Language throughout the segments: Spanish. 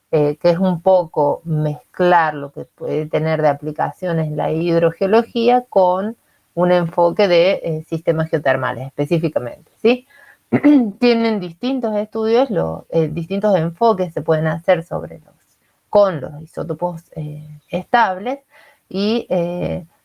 que es un poco mezclar lo que puede tener de aplicaciones la hidrogeología con un enfoque de sistemas geotermales específicamente, ¿sí? Tienen distintos estudios, distintos enfoques se pueden hacer con los isótopos estables y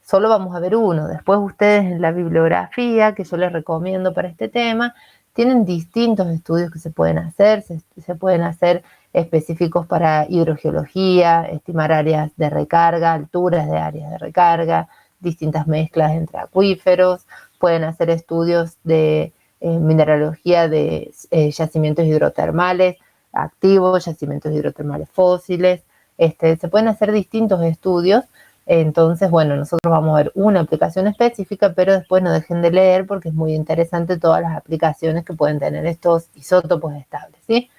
solo vamos a ver uno. Después ustedes en la bibliografía que yo les recomiendo para este tema, tienen distintos estudios que se pueden hacer, se pueden hacer específicos para hidrogeología, estimar áreas de recarga, alturas de áreas de recarga, distintas mezclas entre acuíferos, pueden hacer estudios de mineralogía de yacimientos hidrotermales activos, yacimientos hidrotermales fósiles, se pueden hacer distintos estudios. Entonces, bueno, nosotros vamos a ver una aplicación específica, pero después no dejen de leer porque es muy interesante todas las aplicaciones que pueden tener estos isótopos estables, ¿sí?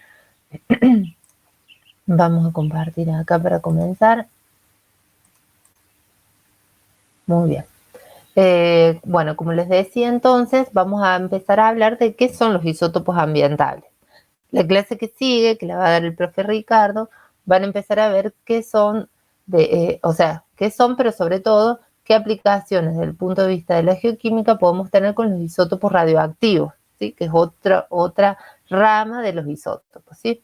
Vamos a compartir acá para comenzar. Muy bien. Bueno, como les decía entonces, vamos a empezar a hablar de qué son los isótopos ambientales. La clase que sigue, que la va a dar el profe Ricardo, van a empezar a ver qué son, qué son, pero sobre todo, qué aplicaciones desde el punto de vista de la geoquímica podemos tener con los isótopos radioactivos, ¿sí? Que es otra rama de los isótopos, ¿sí?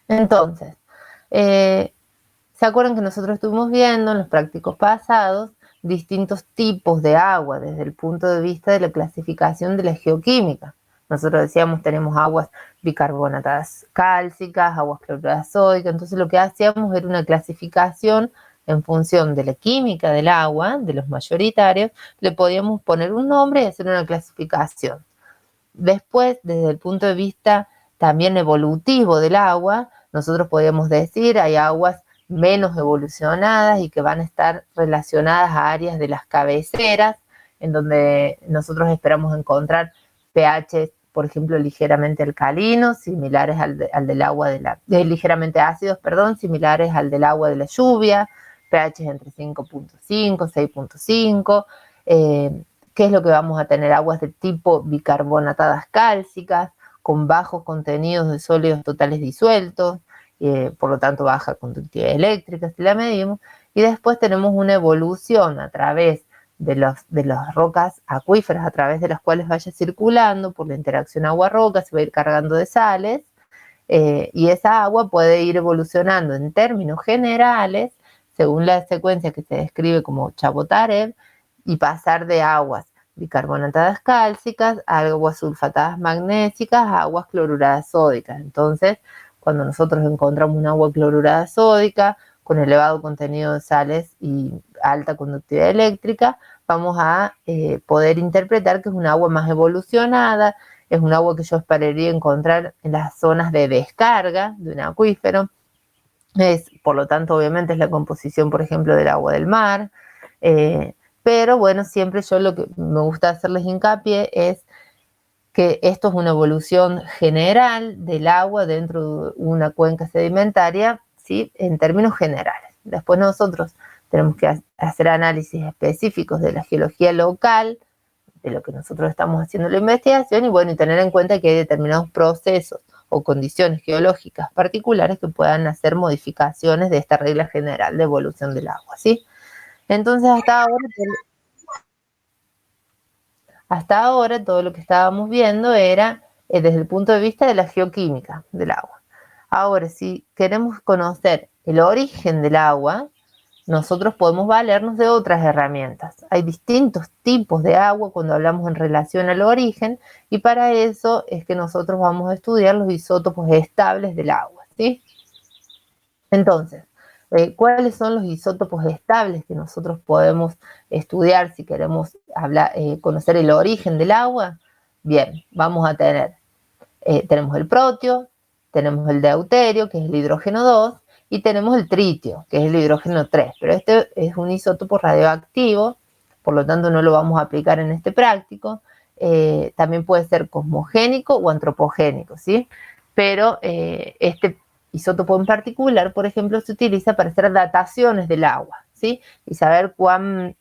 Entonces, ¿se acuerdan que nosotros estuvimos viendo en los prácticos pasados distintos tipos de agua desde el punto de vista de la clasificación de la geoquímica? Nosotros decíamos tenemos aguas bicarbonatadas cálcicas, aguas cloruradas sódicas, entonces lo que hacíamos era una clasificación en función de la química del agua, de los mayoritarios, le podíamos poner un nombre y hacer una clasificación. Después, desde el punto de vista también evolutivo del agua, nosotros podíamos decir hay aguas menos evolucionadas y que van a estar relacionadas a áreas de las cabeceras, en donde nosotros esperamos encontrar pH, por ejemplo, ligeramente alcalinos, similares al del agua ligeramente ácidos, perdón, similares al del agua de la lluvia, pH entre 5.5, 6.5, ¿qué es lo que vamos a tener? Aguas de tipo bicarbonatadas cálcicas, con bajos contenidos de sólidos totales disueltos, por lo tanto baja conductividad eléctrica si la medimos, y después tenemos una evolución a través de las rocas acuíferas, a través de las cuales vaya circulando por la interacción agua-roca, se va a ir cargando de sales, y esa agua puede ir evolucionando en términos generales, según la secuencia que se describe como Chebotarev, y pasar de aguas bicarbonatadas cálcicas a aguas sulfatadas magnésicas a aguas cloruradas sódicas. Entonces, cuando nosotros encontramos un agua clorurada sódica con elevado contenido de sales y alta conductividad eléctrica, vamos a poder interpretar que es un agua más evolucionada, es un agua que yo esperaría encontrar en las zonas de descarga de un acuífero. Por lo tanto, obviamente es la composición, por ejemplo, del agua del mar. Pero bueno, siempre yo lo que me gusta hacerles hincapié es que esto es una evolución general del agua dentro de una cuenca sedimentaria, ¿sí? En términos generales. Después nosotros tenemos que hacer análisis específicos de la geología local, de lo que nosotros estamos haciendo la investigación, y bueno, y tener en cuenta que hay determinados procesos o condiciones geológicas particulares que puedan hacer modificaciones de esta regla general de evolución del agua, ¿sí? Entonces, hasta ahora todo lo que estábamos viendo era desde el punto de vista de la geoquímica del agua. Ahora, si queremos conocer el origen del agua, nosotros podemos valernos de otras herramientas. Hay distintos tipos de agua cuando hablamos en relación al origen, y para eso es que nosotros vamos a estudiar los isótopos estables del agua, ¿sí? Entonces, ¿cuáles son los isótopos estables que nosotros podemos estudiar si queremos conocer el origen del agua? Bien, vamos a tenemos el protio, tenemos el deuterio, que es el hidrógeno 2, y tenemos el tritio, que es el hidrógeno 3, pero este es un isótopo radioactivo, por lo tanto no lo vamos a aplicar en este práctico. También puede ser cosmogénico o antropogénico, ¿sí? Pero este isótopo en particular, por ejemplo, se utiliza para hacer dataciones del agua, ¿sí? Y saber cuán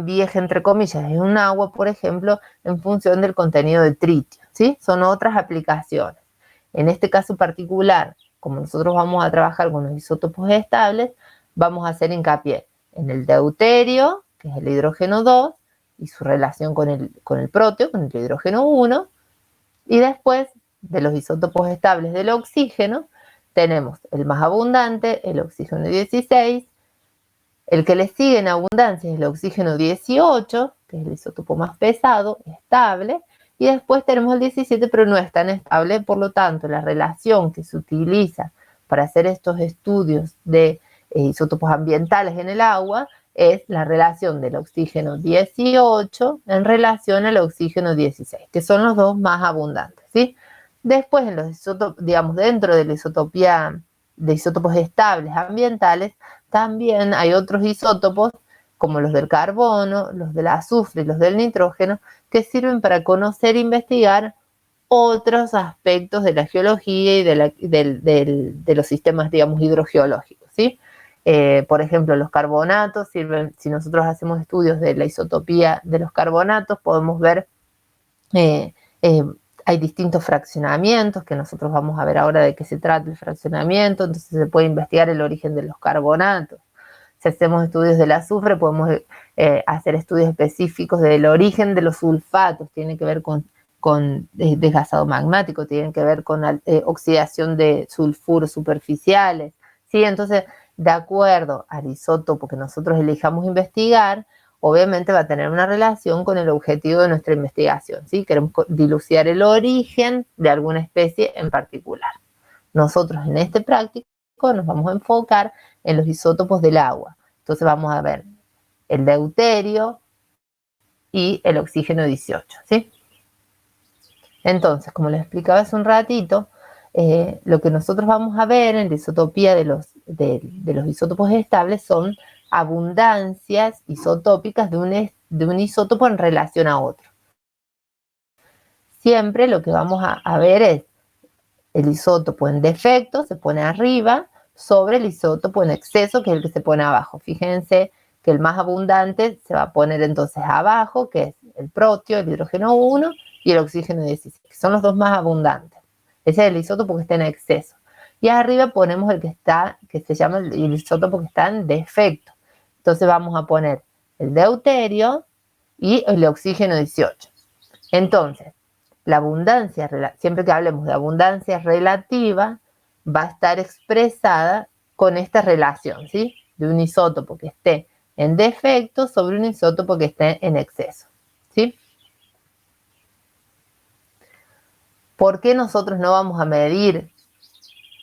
vieja, entre comillas, es un agua, por ejemplo, en función del contenido de tritio, ¿sí? Son otras aplicaciones. En este caso particular, como nosotros vamos a trabajar con los isótopos estables, vamos a hacer hincapié en el deuterio, que es el hidrógeno 2, y su relación con el proteo, con el hidrógeno 1, y después de los isótopos estables del oxígeno, tenemos el más abundante, el oxígeno 16, el que le sigue en abundancia es el oxígeno 18, que es el isótopo más pesado, estable, y después tenemos el 17, pero no es tan estable, por lo tanto, la relación que se utiliza para hacer estos estudios de isótopos ambientales en el agua es la relación del oxígeno 18 en relación al oxígeno 16, que son los dos más abundantes, ¿sí? Después, en los isótopos, digamos, dentro de la isotopía de isótopos estables ambientales, también hay otros isótopos, como los del carbono, los del azufre y los del nitrógeno, que sirven para conocer e investigar otros aspectos de la geología y de los sistemas, digamos, hidrogeológicos, ¿sí? Por ejemplo, los carbonatos sirven, si nosotros hacemos estudios de la isotopía de los carbonatos, podemos ver, hay distintos fraccionamientos, que nosotros vamos a ver ahora de qué se trata el fraccionamiento, entonces se puede investigar el origen de los carbonatos. Si hacemos estudios del azufre, podemos hacer estudios específicos del origen de los sulfatos, tiene que ver con desgasado magmático, tienen que ver con oxidación de sulfuros superficiales, ¿sí? Entonces, de acuerdo al isótopo que nosotros elijamos investigar, obviamente va a tener una relación con el objetivo de nuestra investigación, ¿sí? Queremos dilucidar el origen de alguna especie en particular. Nosotros en este práctico nos vamos a enfocar en los isótopos del agua. Entonces vamos a ver el deuterio y el oxígeno 18, ¿sí? Entonces, como les explicaba hace un ratito, lo que nosotros vamos a ver en la isotopía de los isótopos estables son abundancias isotópicas de un isótopo en relación a otro. Siempre lo que vamos a ver es el isótopo en defecto, se pone arriba, sobre el isótopo en exceso, que es el que se pone abajo. Fíjense que el más abundante se va a poner entonces abajo, que es el proteo, el hidrógeno 1 y el oxígeno 16, que son los dos más abundantes. Ese es el isótopo que está en exceso. Y arriba ponemos el que se llama el isótopo que está en defecto. Entonces vamos a poner el deuterio y el oxígeno 18. Entonces, la abundancia, siempre que hablemos de abundancia relativa, va a estar expresada con esta relación, ¿sí? De un isótopo que esté en defecto sobre un isótopo que esté en exceso, ¿sí? ¿Por qué nosotros no vamos a medir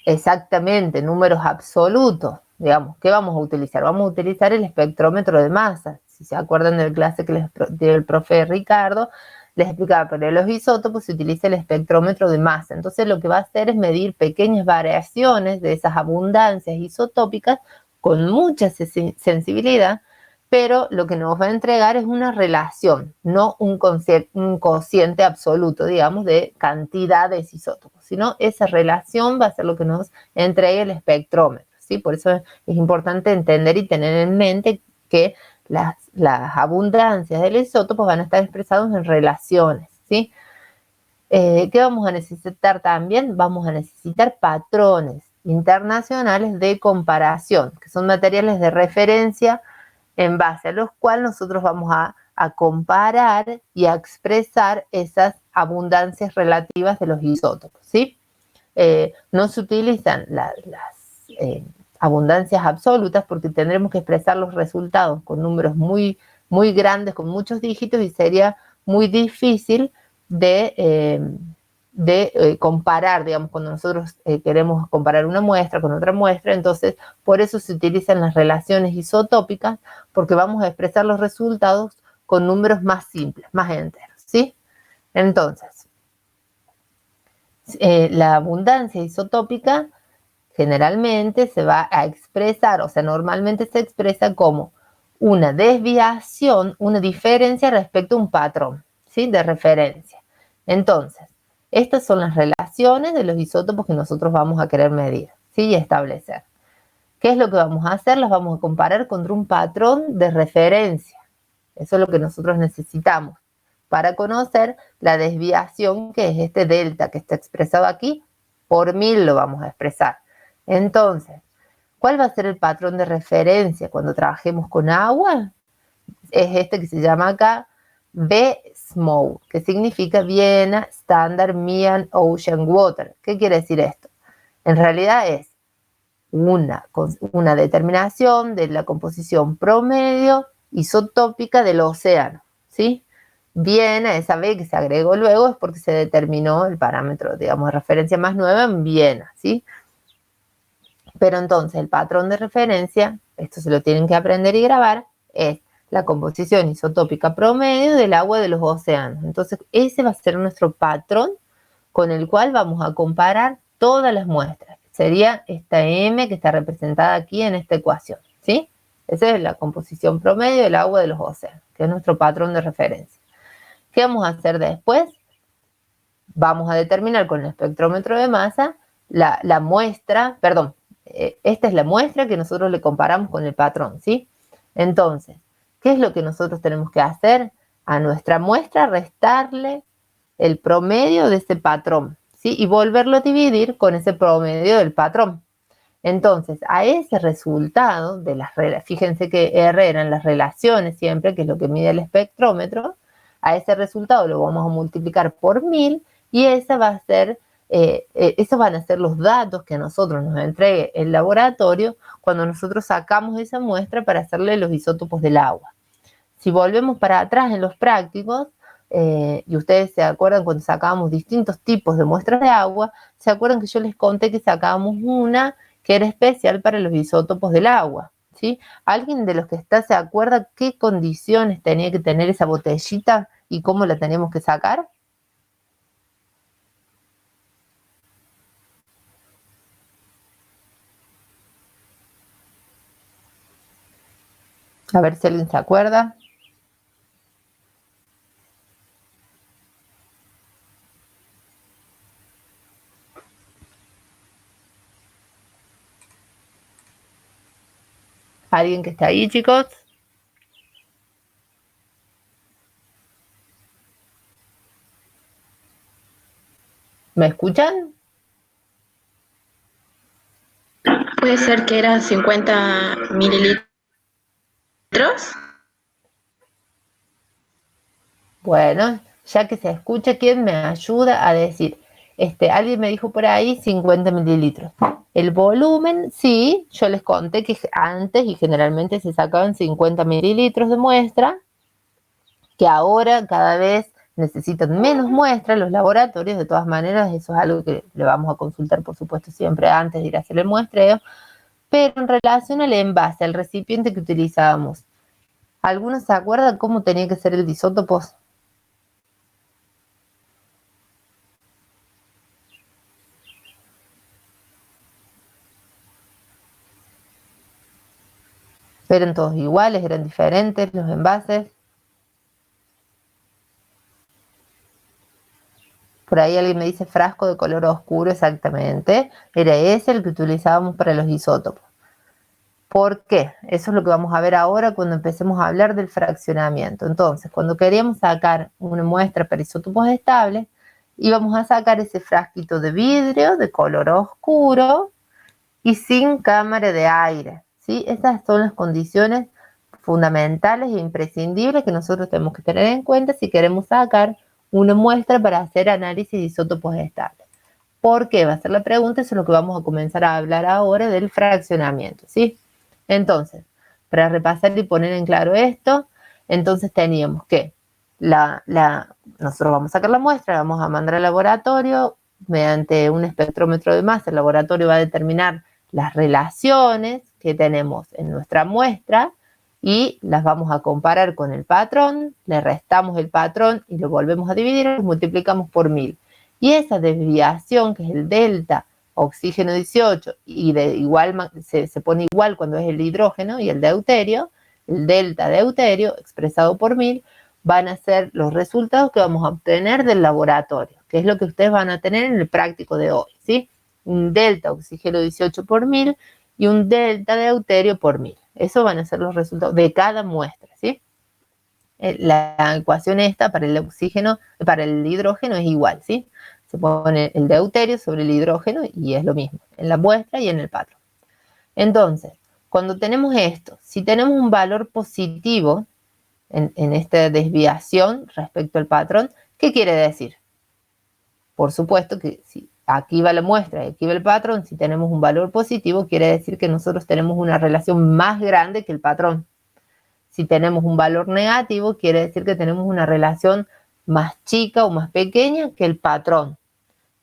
exactamente números absolutos? Digamos, ¿qué vamos a utilizar? Vamos a utilizar el espectrómetro de masa. Si se acuerdan de la clase que les dio el profe Ricardo, les explicaba, pero en los isótopos se utiliza el espectrómetro de masa. Entonces lo que va a hacer es medir pequeñas variaciones de esas abundancias isotópicas con mucha sensibilidad, pero lo que nos va a entregar es una relación, no un cociente absoluto, digamos, de cantidad de isótopos, sino esa relación va a ser lo que nos entregue el espectrómetro, ¿sí? Por eso es importante entender y tener en mente que las abundancias del isótopo van a estar expresadas en relaciones, ¿sí? ¿Qué vamos a necesitar también? Vamos a necesitar patrones internacionales de comparación, que son materiales de referencia en base a los cuales nosotros vamos a comparar y a expresar esas abundancias relativas de los isótopos, ¿sí? No se utilizan las abundancias absolutas porque tendremos que expresar los resultados con números muy, muy grandes, con muchos dígitos, y sería muy difícil de comparar, digamos, cuando nosotros queremos comparar una muestra con otra muestra. Entonces por eso se utilizan las relaciones isotópicas, porque vamos a expresar los resultados con números más simples, más enteros, ¿sí? Entonces, la abundancia isotópica generalmente se va a expresar, o sea, normalmente se expresa como una desviación, una diferencia respecto a un patrón, ¿sí? De referencia. Entonces, estas son las relaciones de los isótopos que nosotros vamos a querer medir, ¿sí? Y establecer. ¿Qué es lo que vamos a hacer? Los vamos a comparar contra un patrón de referencia. Eso es lo que nosotros necesitamos para conocer la desviación, que es este delta que está expresado aquí, por 1000 lo vamos a expresar. Entonces, ¿cuál va a ser el patrón de referencia cuando trabajemos con agua? Es este que se llama acá BSMOW, que significa Vienna Standard Mean Ocean Water. ¿Qué quiere decir esto? En realidad es una determinación de la composición promedio isotópica del océano, ¿sí? Viena, esa B que se agregó luego, es porque se determinó el parámetro, digamos, de referencia más nuevo en Viena, ¿sí? Pero entonces el patrón de referencia, esto se lo tienen que aprender y grabar, es la composición isotópica promedio del agua de los océanos. Entonces ese va a ser nuestro patrón con el cual vamos a comparar todas las muestras. Sería esta M que está representada aquí en esta ecuación, ¿sí? Esa es la composición promedio del agua de los océanos, que es nuestro patrón de referencia. ¿Qué vamos a hacer después? Vamos a determinar con el espectrómetro de masa la muestra, perdón, esta es la muestra que nosotros le comparamos con el patrón, ¿sí? Entonces, ¿qué es lo que nosotros tenemos que hacer? A nuestra muestra restarle el promedio de ese patrón, ¿sí? Y volverlo a dividir con ese promedio del patrón. Entonces, a ese resultado de las relaciones, fíjense que R eran las relaciones siempre, que es lo que mide el espectrómetro, a ese resultado lo vamos a multiplicar por 1000 y esa va a ser, esos van a ser los datos que a nosotros nos entregue el laboratorio cuando nosotros sacamos esa muestra para hacerle los isótopos del agua. Si volvemos para atrás en los prácticos, y ustedes se acuerdan cuando sacábamos distintos tipos de muestras de agua, se acuerdan que yo les conté que sacábamos una que era especial para los isótopos del agua, ¿sí? ¿Alguien de los que está se acuerda qué condiciones tenía que tener esa botellita y cómo la teníamos que sacar? A ver si alguien se acuerda. ¿Alguien que está ahí, chicos? ¿Me escuchan? Puede ser que eran 50 mililitros. Bueno, ya que se escucha, ¿quién me ayuda a decir? Alguien me dijo por ahí 50 mililitros. El volumen, sí, yo les conté que antes y generalmente se sacaban 50 mililitros de muestra, que ahora cada vez necesitan menos muestras los laboratorios. De todas maneras, eso es algo que le vamos a consultar, por supuesto, siempre antes de ir a hacer el muestreo. Pero en relación al envase, al recipiente que utilizábamos, ¿algunos se acuerdan cómo tenía que ser el disótopo? ¿Eran todos iguales? ¿Eran diferentes los envases? Por ahí alguien me dice frasco de color oscuro, exactamente. Era ese el que utilizábamos para los isótopos. ¿Por qué? Eso es lo que vamos a ver ahora cuando empecemos a hablar del fraccionamiento. Entonces, cuando queríamos sacar una muestra para isótopos estables, íbamos a sacar ese frasquito de vidrio de color oscuro y sin cámara de aire, ¿sí? Esas son las condiciones fundamentales e imprescindibles que nosotros tenemos que tener en cuenta si queremos sacar una muestra para hacer análisis de isótopos estables. ¿Por qué? Va a ser la pregunta, eso es lo que vamos a comenzar a hablar ahora del fraccionamiento, ¿sí? Entonces, para repasar y poner en claro esto, entonces teníamos que nosotros vamos a sacar la muestra, la vamos a mandar al laboratorio, mediante un espectrómetro de masa, el laboratorio va a determinar las relaciones que tenemos en nuestra muestra y las vamos a comparar con el patrón, le restamos el patrón y lo volvemos a dividir y lo multiplicamos por 1000. Y esa desviación, que es el delta oxígeno 18, y de igual se pone igual cuando es el hidrógeno y el deuterio, el delta deuterio expresado por 1000, van a ser los resultados que vamos a obtener del laboratorio, que es lo que ustedes van a tener en el práctico de hoy, ¿sí? Un delta oxígeno 18 por 1000 y un delta deuterio por 1000. Esos van a ser los resultados de cada muestra, ¿sí? La ecuación esta para el oxígeno, para el hidrógeno es igual, ¿sí? Se pone el deuterio sobre el hidrógeno y es lo mismo, en la muestra y en el patrón. Entonces, cuando tenemos esto, si tenemos un valor positivo en esta desviación respecto al patrón, ¿qué quiere decir? Por supuesto que si aquí va la muestra y aquí va el patrón, si tenemos un valor positivo, quiere decir que nosotros tenemos una relación más grande que el patrón. Si tenemos un valor negativo, quiere decir que tenemos una relación más chica o más pequeña que el patrón.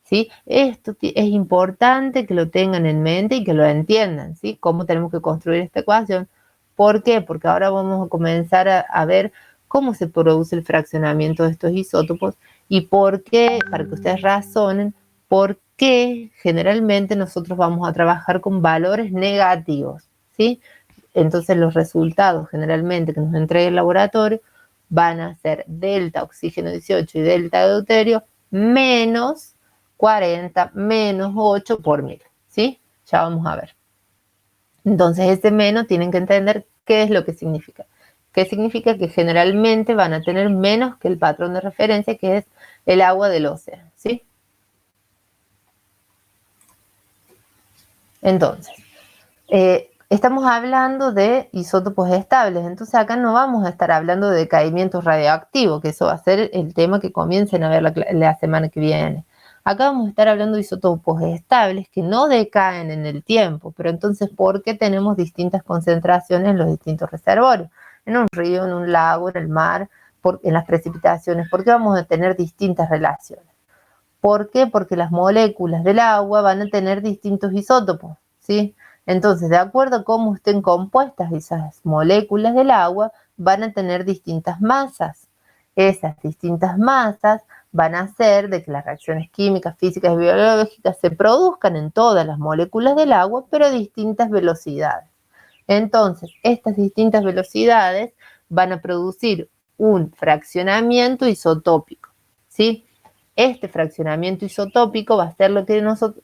¿Sí? Esto es importante que lo tengan en mente y que lo entiendan, ¿sí? Cómo tenemos que construir esta ecuación. ¿Por qué? Porque ahora vamos a comenzar a ver cómo se produce el fraccionamiento de estos isótopos y por qué, para que ustedes razonen, por qué generalmente nosotros vamos a trabajar con valores negativos, ¿sí? Entonces los resultados generalmente que nos entrega el laboratorio van a ser delta oxígeno 18 y delta deuterio menos 40 menos 8 por 1000, ¿sí? Ya vamos a ver. Entonces ese menos tienen que entender qué es lo que significa. ¿Qué significa? Que generalmente van a tener menos que el patrón de referencia, que es el agua del océano, ¿sí? Entonces, estamos hablando de isótopos estables, entonces acá no vamos a estar hablando de decaimiento radioactivo, que eso va a ser el tema que comiencen a ver la semana que viene. Acá vamos a estar hablando de isótopos estables que no decaen en el tiempo, pero entonces, ¿por qué tenemos distintas concentraciones en los distintos reservorios? En un río, en un lago, en el mar, en las precipitaciones. ¿Por qué vamos a tener distintas relaciones? ¿Por qué? Porque las moléculas del agua van a tener distintos isótopos, ¿sí? Entonces, de acuerdo a cómo estén compuestas esas moléculas del agua, van a tener distintas masas. Esas distintas masas van a hacer de que las reacciones químicas, físicas y biológicas se produzcan en todas las moléculas del agua, pero a distintas velocidades. Entonces, estas distintas velocidades van a producir un fraccionamiento isotópico, ¿sí? Este fraccionamiento isotópico va a ser lo que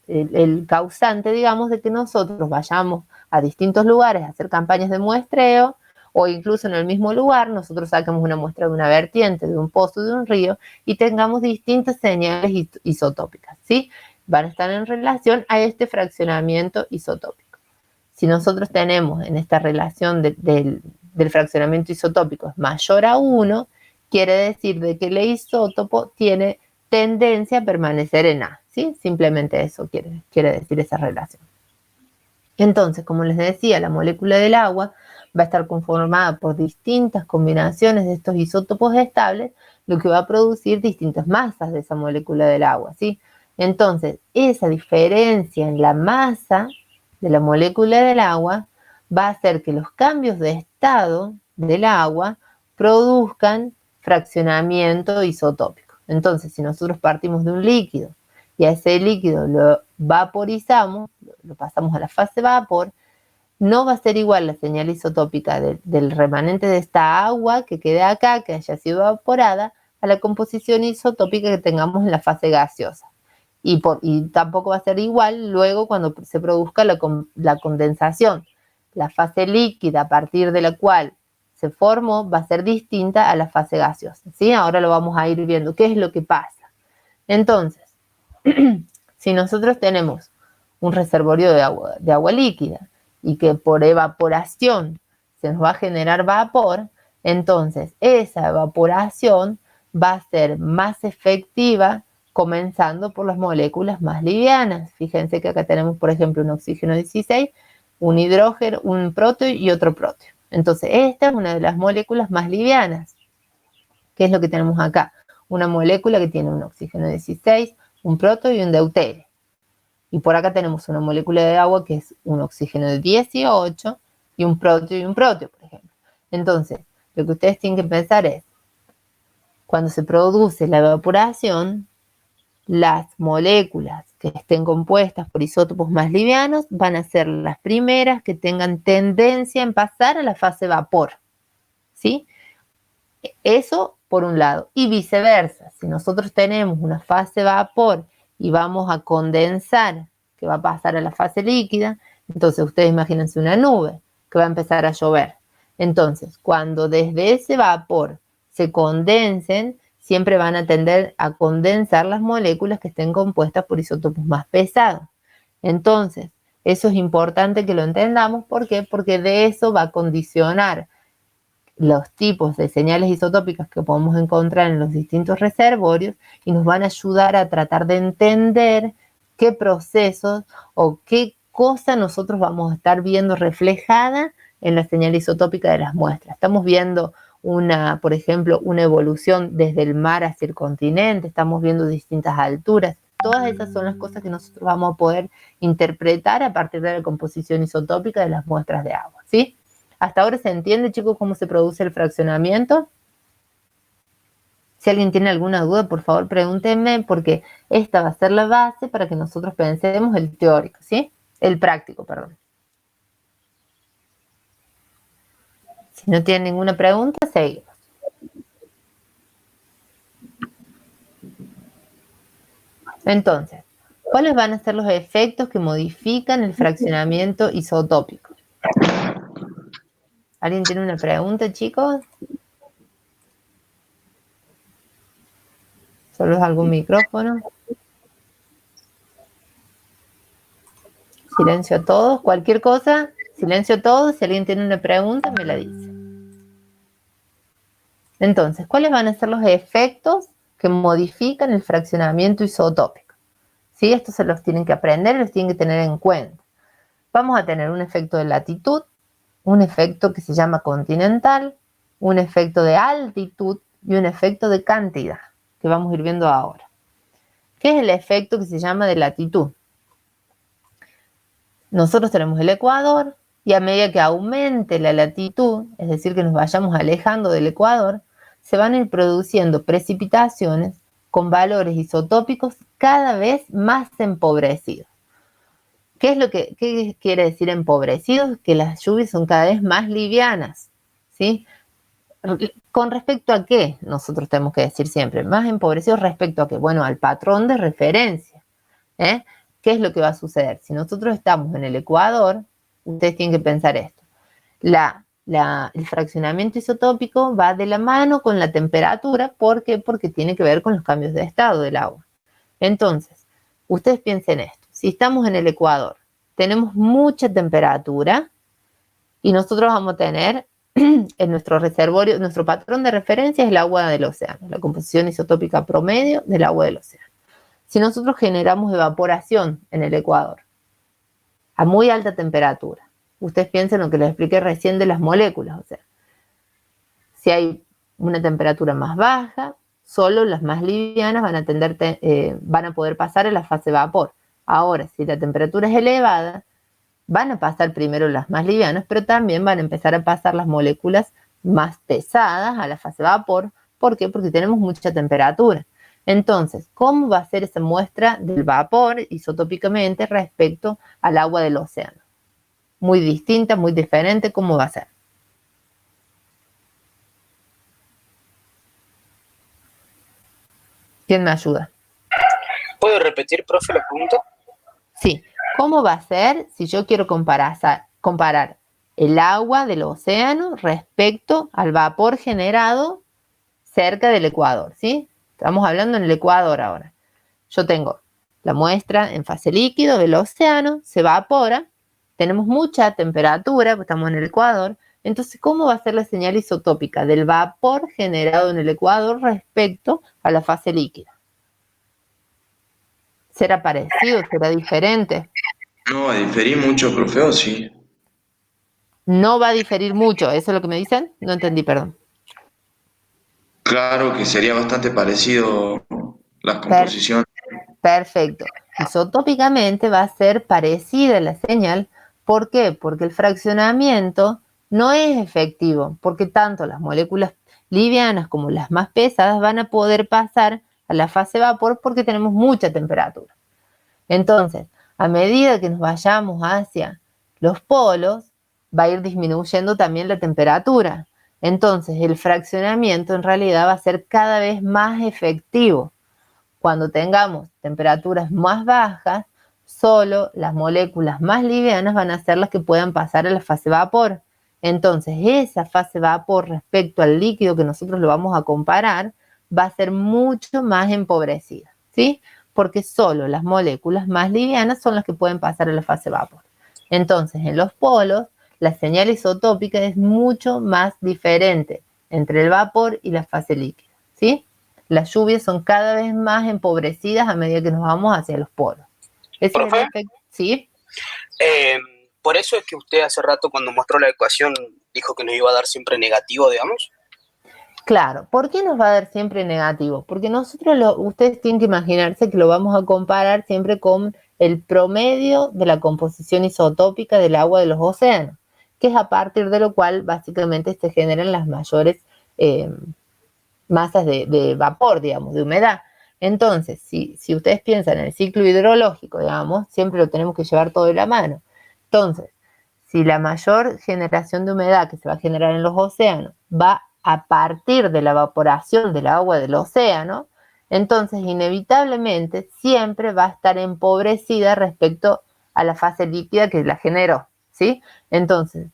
el causante, digamos, de que nosotros vayamos a distintos lugares a hacer campañas de muestreo, o incluso en el mismo lugar nosotros saquemos una muestra de una vertiente, de un pozo, de un río, y tengamos distintas señales isotópicas, ¿sí? Van a estar en relación a este fraccionamiento isotópico. Si nosotros tenemos en esta relación del fraccionamiento isotópico es mayor a 1, quiere decir de que el isótopo tiene tendencia a permanecer en A, ¿sí? Simplemente eso quiere decir esa relación. Entonces, como les decía, la molécula del agua va a estar conformada por distintas combinaciones de estos isótopos estables, lo que va a producir distintas masas de esa molécula del agua, ¿sí? Entonces, esa diferencia en la masa de la molécula del agua va a hacer que los cambios de estado del agua produzcan fraccionamiento isotópico. Entonces, si nosotros partimos de un líquido y a ese líquido lo vaporizamos, lo pasamos a la fase vapor, no va a ser igual la señal isotópica del remanente de esta agua que quede acá, que haya sido evaporada, a la composición isotópica que tengamos en la fase gaseosa. Y tampoco va a ser igual luego cuando se produzca la condensación. La fase líquida a partir de la cual se formó va a ser distinta a la fase gaseosa, ¿sí? Ahora lo vamos a ir viendo qué es lo que pasa. Entonces, si nosotros tenemos un reservorio de agua líquida y que por evaporación se nos va a generar vapor, entonces esa evaporación va a ser más efectiva comenzando por las moléculas más livianas. Fíjense que acá tenemos, por ejemplo, un oxígeno 16, un hidrógeno, un próteo y otro próteo. Entonces, esta es una de las moléculas más livianas. ¿Qué es lo que tenemos acá? Una molécula que tiene un oxígeno 16, un próteo y un deuterio. Y por acá tenemos una molécula de agua que es un oxígeno de 18 y un próteo, por ejemplo. Entonces, lo que ustedes tienen que pensar es, cuando se produce la evaporación, las moléculas que estén compuestas por isótopos más livianos van a ser las primeras que tengan tendencia en pasar a la fase vapor, ¿sí? Eso por un lado. Y viceversa, si nosotros tenemos una fase vapor y vamos a condensar, que va a pasar a la fase líquida, entonces ustedes imagínense una nube que va a empezar a llover. Entonces, cuando desde ese vapor se condensen, siempre van a tender a condensar las moléculas que estén compuestas por isótopos más pesados. Entonces, eso es importante que lo entendamos. ¿Por qué? Porque de eso va a condicionar los tipos de señales isotópicas que podemos encontrar en los distintos reservorios y nos van a ayudar a tratar de entender qué procesos o qué cosa nosotros vamos a estar viendo reflejada en la señal isotópica de las muestras. Estamos viendo por ejemplo, una evolución desde el mar hacia el continente, estamos viendo distintas alturas. Todas esas son las cosas que nosotros vamos a poder interpretar a partir de la composición isotópica de las muestras de agua, ¿sí? ¿Hasta ahora se entiende, chicos, cómo se produce el fraccionamiento? Si alguien tiene alguna duda, por favor, pregúntenme, porque esta va a ser la base para que nosotros pensemos el teórico, ¿sí? El práctico, perdón. Si no tienen ninguna pregunta, seguimos. Entonces, ¿cuáles van a ser los efectos que modifican el fraccionamiento isotópico? ¿Alguien tiene una pregunta, chicos? ¿Solo es algún micrófono? Silencio a todos. Cualquier cosa, silencio a todos. Si alguien tiene una pregunta, me la dice. Entonces, ¿cuáles van a ser los efectos que modifican el fraccionamiento isotópico? ¿Sí? Estos se los tienen que aprender y los tienen que tener en cuenta. Vamos a tener un efecto de latitud, un efecto que se llama continental, un efecto de altitud y un efecto de cantidad, que vamos a ir viendo ahora. ¿Qué es el efecto que se llama de latitud? Nosotros tenemos el ecuador y a medida que aumente la latitud, es decir, que nos vayamos alejando del ecuador, se van a ir produciendo precipitaciones con valores isotópicos cada vez más empobrecidos. ¿Qué quiere decir empobrecidos? Que las lluvias son cada vez más livianas, ¿sí? ¿Con respecto a qué? Nosotros tenemos que decir siempre, más empobrecidos respecto a qué. Bueno, al patrón de referencia, ¿eh? ¿Qué es lo que va a suceder? Si nosotros estamos en el ecuador, ustedes tienen que pensar esto. El fraccionamiento isotópico va de la mano con la temperatura. ¿Por qué? Porque tiene que ver con los cambios de estado del agua. Entonces, ustedes piensen esto. Si estamos en el ecuador, tenemos mucha temperatura y nosotros vamos a tener en nuestro reservorio, nuestro patrón de referencia es el agua del océano, la composición isotópica promedio del agua del océano. Si nosotros generamos evaporación en el ecuador a muy alta temperatura, ustedes piensen lo que les expliqué recién de las moléculas, o sea, si hay una temperatura más baja, solo las más livianas van a poder pasar a la fase vapor. Ahora, si la temperatura es elevada, van a pasar primero las más livianas, pero también van a empezar a pasar las moléculas más pesadas a la fase vapor. ¿Por qué? Porque tenemos mucha temperatura. Entonces, ¿cómo va a ser esa muestra del vapor isotópicamente respecto al agua del océano? Muy distinta, muy diferente. ¿Cómo va a ser? ¿Quién me ayuda? ¿Puedo repetir, profe, la pregunta? Sí. ¿Cómo va a ser si yo quiero comparar el agua del océano respecto al vapor generado cerca del ecuador? ¿Sí? Estamos hablando en el ecuador ahora. Yo tengo la muestra en fase líquido del océano, se evapora, tenemos mucha temperatura, porque estamos en el ecuador. Entonces, ¿cómo va a ser la señal isotópica del vapor generado en el ecuador respecto a la fase líquida? ¿Será parecido? ¿Será diferente? No va a diferir mucho, profe, ¿o sí? No va a diferir mucho, ¿eso es lo que me dicen? No entendí, perdón. Claro que sería bastante parecido la composición. Perfecto. Isotópicamente va a ser parecida la señal. ¿Por qué? Porque el fraccionamiento no es efectivo, porque tanto las moléculas livianas como las más pesadas van a poder pasar a la fase vapor porque tenemos mucha temperatura. Entonces, a medida que nos vayamos hacia los polos, va a ir disminuyendo también la temperatura. Entonces, el fraccionamiento en realidad va a ser cada vez más efectivo. Cuando tengamos temperaturas más bajas, solo las moléculas más livianas van a ser las que puedan pasar a la fase vapor. Entonces, esa fase vapor respecto al líquido que nosotros lo vamos a comparar va a ser mucho más empobrecida, ¿sí? Porque solo las moléculas más livianas son las que pueden pasar a la fase vapor. Entonces, en los polos, la señal isotópica es mucho más diferente entre el vapor y la fase líquida, ¿sí? Las lluvias son cada vez más empobrecidas a medida que nos vamos hacia los polos. Ese es el Profe, efecto, ¿sí? por eso es que usted hace rato cuando mostró la ecuación dijo que nos iba a dar siempre negativo, digamos. Claro, ¿por qué nos va a dar siempre negativo? Porque ustedes tienen que imaginarse que lo vamos a comparar siempre con el promedio de la composición isotópica del agua de los océanos, que es a partir de lo cual básicamente se generan las mayores masas de vapor, digamos, de humedad. Entonces, si ustedes piensan en el ciclo hidrológico, digamos, siempre lo tenemos que llevar todo de la mano. Entonces, si la mayor generación de humedad que se va a generar en los océanos va a partir de la evaporación del agua del océano, entonces inevitablemente siempre va a estar empobrecida respecto a la fase líquida que la generó, ¿sí? Entonces,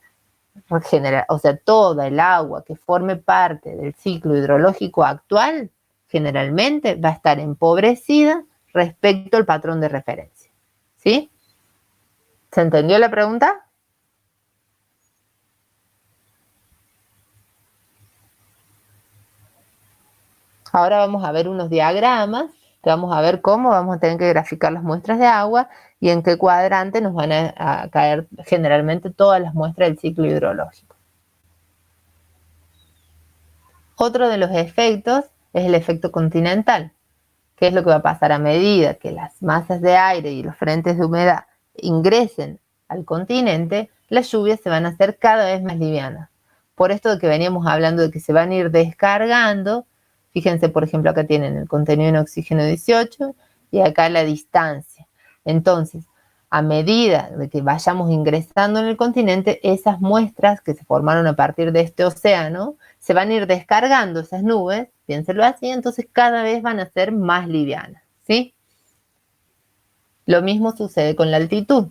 o sea, toda el agua que forme parte del ciclo hidrológico actual generalmente va a estar empobrecida respecto al patrón de referencia, ¿sí? ¿Se entendió la pregunta? Ahora vamos a ver unos diagramas, que vamos a ver cómo vamos a tener que graficar las muestras de agua y en qué cuadrante nos van a caer generalmente todas las muestras del ciclo hidrológico. Otro de los efectos es el efecto continental. ¿Qué es lo que va a pasar a medida que las masas de aire y los frentes de humedad ingresen al continente? Las lluvias se van a hacer cada vez más livianas. Por esto de que veníamos hablando de que se van a ir descargando. Fíjense, por ejemplo, acá tienen el contenido en oxígeno 18 y acá la distancia. Entonces, a medida de que vayamos ingresando en el continente, esas muestras que se formaron a partir de este océano, se van a ir descargando esas nubes, piénselo así, entonces cada vez van a ser más livianas, ¿sí? Lo mismo sucede con la altitud.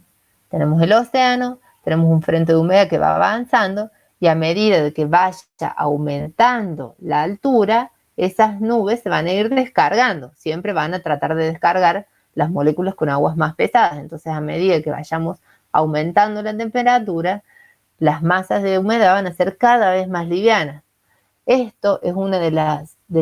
Tenemos el océano, tenemos un frente de humedad que va avanzando y a medida de que vaya aumentando la altura, esas nubes se van a ir descargando. Siempre van a tratar de descargar las moléculas con aguas más pesadas. Entonces, a medida que vayamos aumentando la temperatura, las masas de humedad van a ser cada vez más livianas. Esto es uno de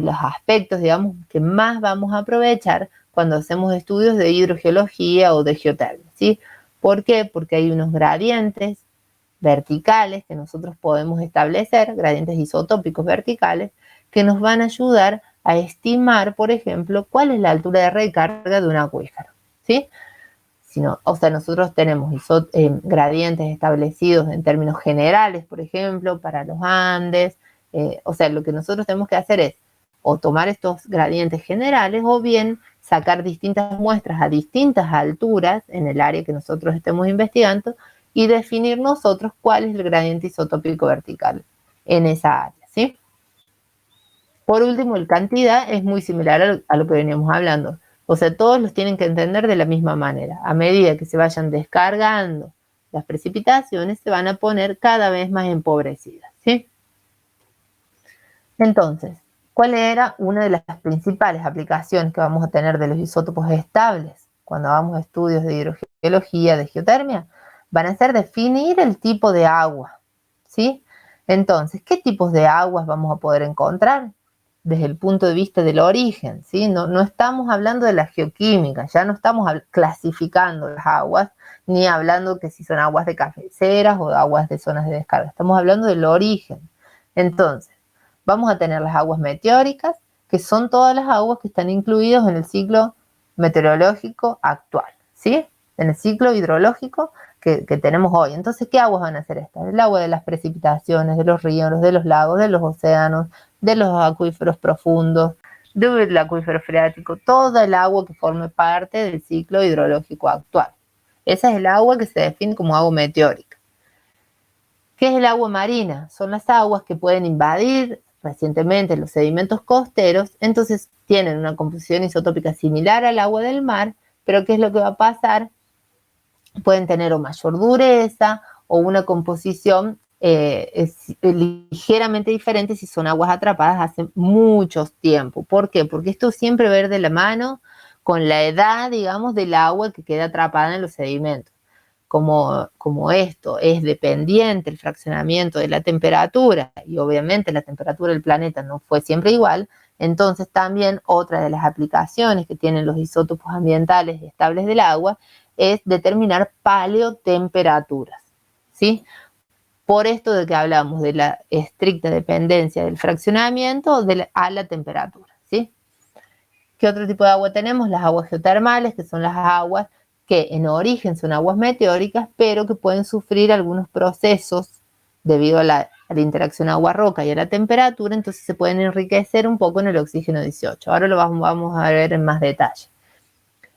los aspectos, digamos, que más vamos a aprovechar cuando hacemos estudios de hidrogeología o de geotermia, ¿sí? ¿Por qué? Porque hay unos gradientes verticales que nosotros podemos establecer, gradientes isotópicos verticales, que nos van a ayudar a estimar, por ejemplo, cuál es la altura de recarga de un acuífero, ¿sí? O sea, nosotros tenemos gradientes establecidos en términos generales, por ejemplo, para los Andes. O sea, lo que nosotros tenemos que hacer es o tomar estos gradientes generales o bien sacar distintas muestras a distintas alturas en el área que nosotros estemos investigando y definir nosotros cuál es el gradiente isotópico vertical en esa área, ¿sí? Por último, el cantidad es muy similar a lo que veníamos hablando. O sea, todos los tienen que entender de la misma manera. A medida que se vayan descargando las precipitaciones, se van a poner cada vez más empobrecidas, ¿sí? Entonces, ¿cuál era una de las principales aplicaciones que vamos a tener de los isótopos estables cuando hagamos estudios de hidrogeología, de geotermia? Van a ser definir el tipo de agua, ¿sí? Entonces, ¿qué tipos de aguas vamos a poder encontrar? Desde el punto de vista del origen, ¿sí? No estamos hablando de la geoquímica, ya no estamos clasificando las aguas, ni hablando que si son aguas de cabeceras o aguas de zonas de descarga, estamos hablando del origen. Entonces, vamos a tener las aguas meteóricas, que son todas las aguas que están incluidas en el ciclo meteorológico actual, ¿sí? En el ciclo hidrológico que tenemos hoy. Entonces, ¿qué aguas van a ser estas? El agua de las precipitaciones, de los ríos, de los lagos, de los océanos, de los acuíferos profundos, del acuífero freático, toda el agua que forme parte del ciclo hidrológico actual. Esa es el agua que se define como agua meteórica. ¿Qué es el agua marina? Son las aguas que pueden invadir recientemente los sedimentos costeros, entonces tienen una composición isotópica similar al agua del mar, pero ¿qué es lo que va a pasar? Pueden tener o mayor dureza o una composición es ligeramente diferente si son aguas atrapadas hace mucho tiempo. ¿Por qué? Porque esto siempre va a ir de la mano con la edad, digamos, del agua que queda atrapada en los sedimentos. Como esto es dependiente el fraccionamiento de la temperatura, y obviamente la temperatura del planeta no fue siempre igual, entonces también otra de las aplicaciones que tienen los isótopos ambientales estables del agua es determinar paleotemperaturas, ¿sí? Por esto de que hablamos de la estricta dependencia del fraccionamiento a la temperatura, ¿sí? ¿Qué otro tipo de agua tenemos? Las aguas geotermales, que son las aguas que en origen son aguas meteóricas, pero que pueden sufrir algunos procesos debido a la interacción agua-roca y a la temperatura, entonces se pueden enriquecer un poco en el oxígeno 18. Ahora lo vamos a ver en más detalle.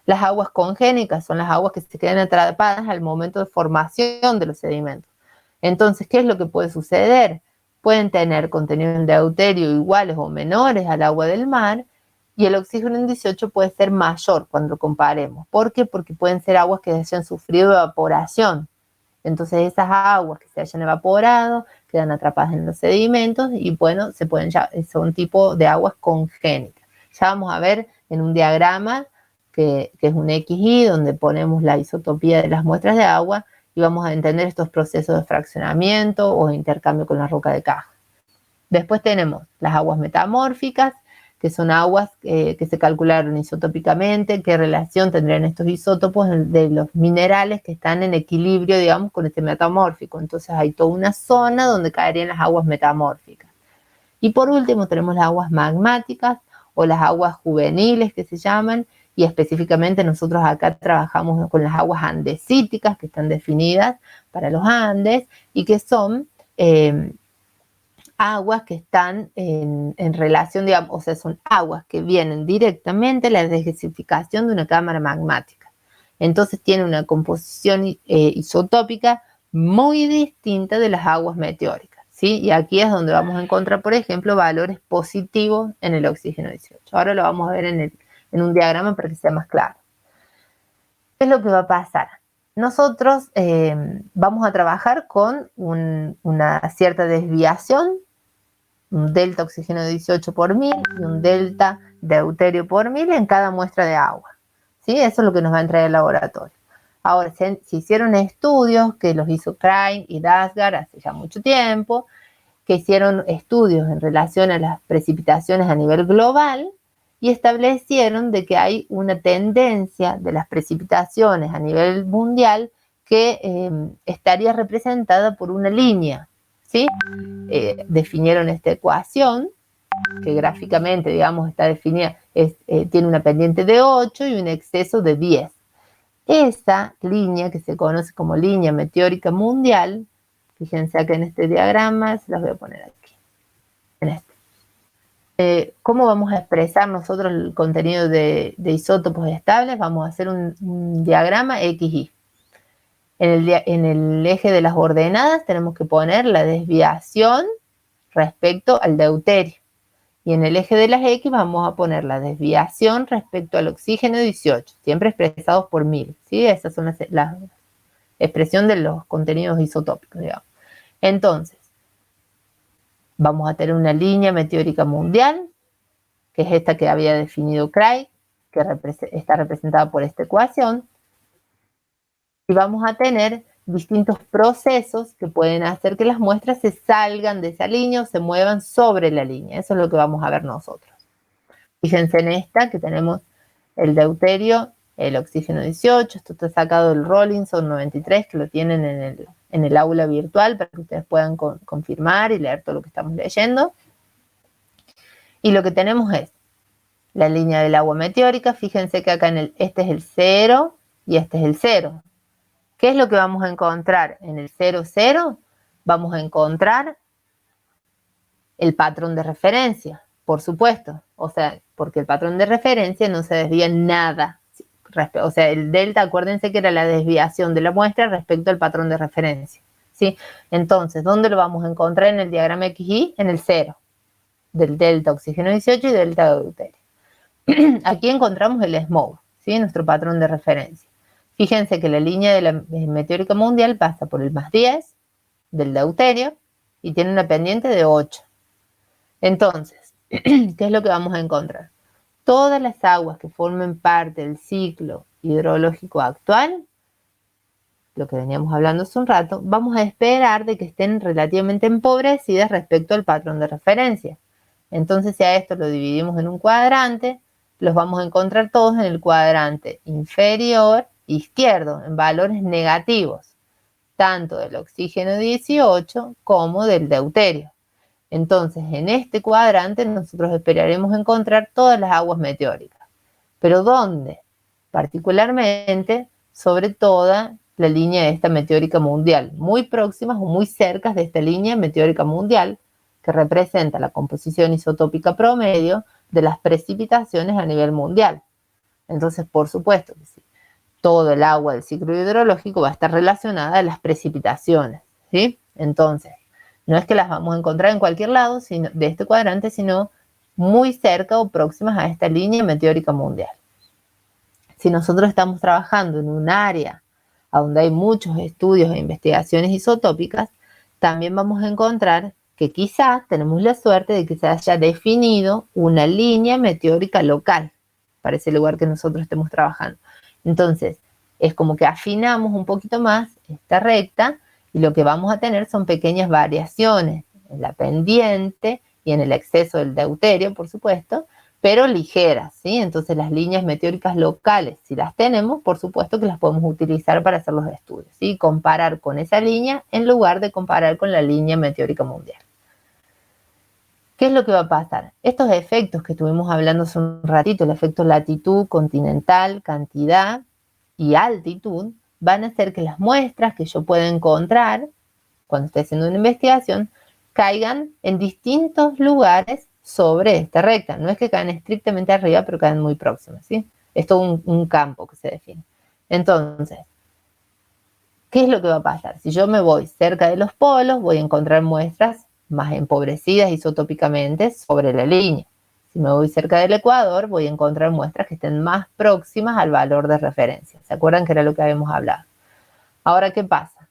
Las aguas congénicas son las aguas que se quedan atrapadas al momento de formación de los sedimentos. Entonces, ¿qué es lo que puede suceder? Pueden tener contenido en deuterio iguales o menores al agua del mar, y el oxígeno en 18 puede ser mayor cuando comparemos. ¿Por qué? Porque pueden ser aguas que hayan sufrido evaporación. Entonces esas aguas que se hayan evaporado quedan atrapadas en los sedimentos y bueno, son tipo de aguas congénitas. Ya vamos a ver en un diagrama que es un XY donde ponemos la isotopía de las muestras de agua y vamos a entender estos procesos de fraccionamiento o de intercambio con la roca de caja. Después tenemos las aguas metamórficas, que son aguas que se calcularon isotópicamente, qué relación tendrían estos isótopos de los minerales que están en equilibrio, digamos, con este metamórfico. Entonces hay toda una zona donde caerían las aguas metamórficas. Y por último tenemos las aguas magmáticas o las aguas juveniles que se llaman, y específicamente nosotros acá trabajamos con las aguas andesíticas que están definidas para los Andes y que son aguas que están en relación, digamos, o sea, son aguas que vienen directamente de la desgasificación de una cámara magmática. Entonces tiene una composición isotópica muy distinta de las aguas meteóricas, ¿sí? Y aquí es donde vamos a encontrar, por ejemplo, valores positivos en el oxígeno 18. Ahora lo vamos a ver en un diagrama para que sea más claro. ¿Qué es lo que va a pasar? Nosotros vamos a trabajar con una cierta desviación, un delta oxígeno 18 por 1000 y un delta deuterio por 1000 en cada muestra de agua, ¿sí? Eso es lo que nos va a entregar el laboratorio. Ahora, se hicieron estudios que los hizo Krein y Dasgard hace ya mucho tiempo, que hicieron estudios en relación a las precipitaciones a nivel global y establecieron de que hay una tendencia de las precipitaciones a nivel mundial que estaría representada por una línea, ¿sí? Definieron esta ecuación que gráficamente, digamos, está definida, tiene una pendiente de 8 y un exceso de 10. Esa línea, que se conoce como línea meteórica mundial, fíjense acá en este diagrama, se las voy a poner aquí, en este. ¿Cómo vamos a expresar nosotros el contenido de isótopos estables? Vamos a hacer un diagrama XY. En el eje de las ordenadas tenemos que poner la desviación respecto al deuterio. Y en el eje de las X vamos a poner la desviación respecto al oxígeno 18, siempre expresados por 1000, ¿sí? Esas son la expresión de los contenidos isotópicos, digamos. Entonces, vamos a tener una línea meteórica mundial, que es esta que había definido Craig, que está representada por esta ecuación, y vamos a tener distintos procesos que pueden hacer que las muestras se salgan de esa línea o se muevan sobre la línea. Eso es lo que vamos a ver nosotros. Fíjense en esta que tenemos el deuterio, el oxígeno 18, esto está sacado del Rawlinson 93, que lo tienen en el aula virtual para que ustedes puedan confirmar y leer todo lo que estamos leyendo. Y lo que tenemos es la línea del agua meteórica. Fíjense que acá este es el 0 y este es el 0. ¿Qué es lo que vamos a encontrar en el 0, 0? Vamos a encontrar el patrón de referencia, por supuesto. O sea, porque el patrón de referencia no se desvía nada. O sea, el delta, acuérdense que era la desviación de la muestra respecto al patrón de referencia, ¿sí? Entonces, ¿dónde lo vamos a encontrar en el diagrama XY? En el 0, del delta oxígeno 18 y delta deuterio. Aquí encontramos el SMOUR, ¿sí? Nuestro patrón de referencia. Fíjense que la línea de la meteórica mundial pasa por el más 10, del deuterio y tiene una pendiente de 8. Entonces, ¿qué es lo que vamos a encontrar? Todas las aguas que formen parte del ciclo hidrológico actual, lo que veníamos hablando hace un rato, vamos a esperar de que estén relativamente empobrecidas respecto al patrón de referencia. Entonces, si a esto lo dividimos en un cuadrante, los vamos a encontrar todos en el cuadrante inferior izquierdo, en valores negativos, tanto del oxígeno 18 como del deuterio. Entonces, en este cuadrante nosotros esperaremos encontrar todas las aguas meteóricas. ¿Pero dónde? Particularmente sobre toda la línea esta meteórica mundial, muy próximas o muy cerca de esta línea meteórica mundial, que representa la composición isotópica promedio de las precipitaciones a nivel mundial. Entonces, por supuesto que sí, todo el agua del ciclo hidrológico va a estar relacionada a las precipitaciones, ¿sí? Entonces, no es que las vamos a encontrar en cualquier lado de este cuadrante, sino muy cerca o próximas a esta línea meteórica mundial. Si nosotros estamos trabajando en un área donde hay muchos estudios e investigaciones isotópicas, también vamos a encontrar que quizás tenemos la suerte de que se haya definido una línea meteórica local para ese lugar que nosotros estemos trabajando. Entonces, es como que afinamos un poquito más esta recta y lo que vamos a tener son pequeñas variaciones en la pendiente y en el exceso del deuterio, por supuesto, pero ligeras, ¿sí? Entonces las líneas meteóricas locales, si las tenemos, por supuesto que las podemos utilizar para hacer los estudios, ¿sí? Comparar con esa línea en lugar de comparar con la línea meteórica mundial. ¿Qué es lo que va a pasar? Estos efectos que estuvimos hablando hace un ratito, el efecto latitud, continental, cantidad y altitud, van a hacer que las muestras que yo pueda encontrar cuando esté haciendo una investigación caigan en distintos lugares sobre esta recta. No es que caen estrictamente arriba, pero caen muy próximas, ¿sí? Es todo un campo que se define. Entonces, ¿qué es lo que va a pasar? Si yo me voy cerca de los polos, voy a encontrar muestras más empobrecidas isotópicamente sobre la línea. Si me voy cerca del ecuador, voy a encontrar muestras que estén más próximas al valor de referencia. ¿Se acuerdan que era lo que habíamos hablado? Ahora, ¿qué pasa?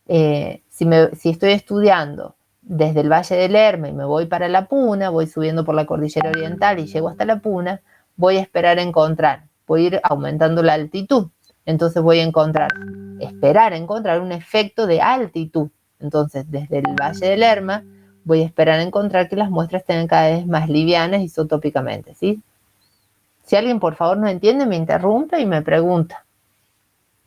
Si estoy estudiando desde el Valle del Lerma y me voy para la Puna, voy subiendo por la cordillera oriental y llego hasta la Puna, voy a esperar encontrar, voy a ir aumentando la altitud. Entonces voy a esperar encontrar un efecto de altitud. Entonces, desde el Valle del Lerma, voy a esperar encontrar que las muestras estén cada vez más livianas isotópicamente, ¿sí? Si alguien, por favor, no entiende, me interrumpe y me pregunta.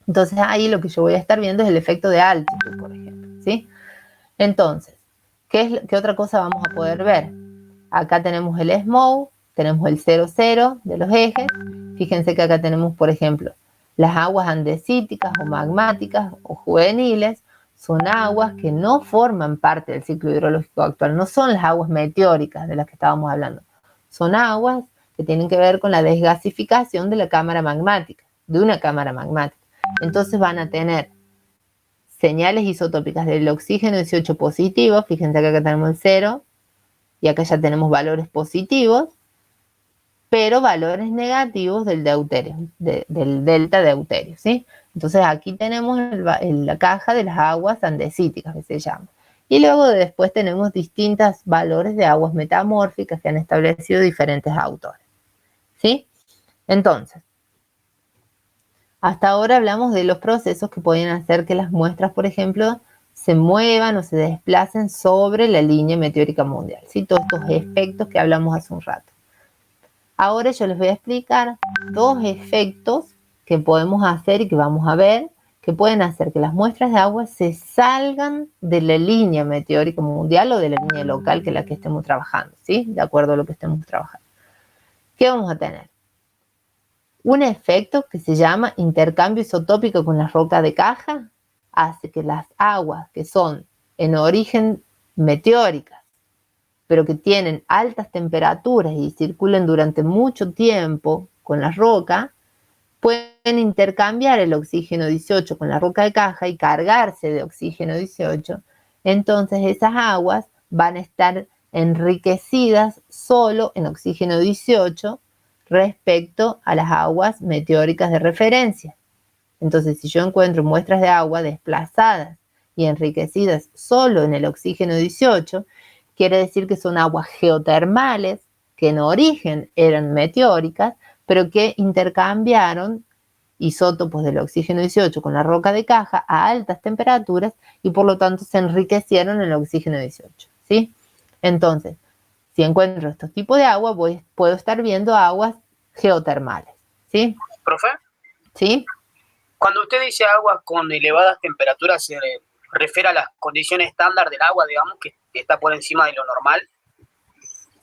Entonces, ahí lo que yo voy a estar viendo es el efecto de altitud, por ejemplo, ¿sí? Entonces, ¿qué otra cosa vamos a poder ver? Acá tenemos el SMOW, tenemos el 0,0 de los ejes. Fíjense que acá tenemos, por ejemplo, las aguas andesíticas o magmáticas o juveniles. Son aguas que no forman parte del ciclo hidrológico actual, no son las aguas meteóricas de las que estábamos hablando. Son aguas que tienen que ver con la desgasificación de la cámara magmática, de una cámara magmática. Entonces van a tener señales isotópicas del oxígeno 18 positivo, fíjense que acá tenemos el 0 y acá ya tenemos valores positivos, pero valores negativos del deuterio, del delta deuterio, ¿sí? Entonces aquí tenemos la caja de las aguas andesíticas, que se llama. Y luego después tenemos distintos valores de aguas metamórficas que han establecido diferentes autores, ¿sí? Entonces, hasta ahora hablamos de los procesos que pueden hacer que las muestras, por ejemplo, se muevan o se desplacen sobre la línea meteórica mundial, ¿sí? Todos estos efectos que hablamos hace un rato. Ahora yo les voy a explicar dos efectos que podemos hacer y que vamos a ver, que pueden hacer que las muestras de agua se salgan de la línea meteórica mundial o de la línea local que es la que estemos trabajando, ¿sí? De acuerdo a lo que estemos trabajando. ¿Qué vamos a tener? Un efecto que se llama intercambio isotópico con la roca de caja hace que las aguas que son en origen meteóricas, pero que tienen altas temperaturas y circulen durante mucho tiempo con la roca, pueden intercambiar el oxígeno 18 con la roca de caja y cargarse de oxígeno 18. Entonces esas aguas van a estar enriquecidas solo en oxígeno 18 respecto a las aguas meteóricas de referencia. Entonces, si yo encuentro muestras de agua desplazadas y enriquecidas solo en el oxígeno 18, quiere decir que son aguas geotermales, que en origen eran meteóricas, pero que intercambiaron isótopos del oxígeno 18 con la roca de caja a altas temperaturas y por lo tanto se enriquecieron en el oxígeno 18, ¿sí? Entonces, si encuentro estos tipos de agua, puedo estar viendo aguas geotermales, ¿sí? ¿Profe? ¿Sí? Cuando usted dice aguas con elevadas temperaturas, ¿se refiere a las condiciones estándar del agua, digamos, que está por encima de lo normal?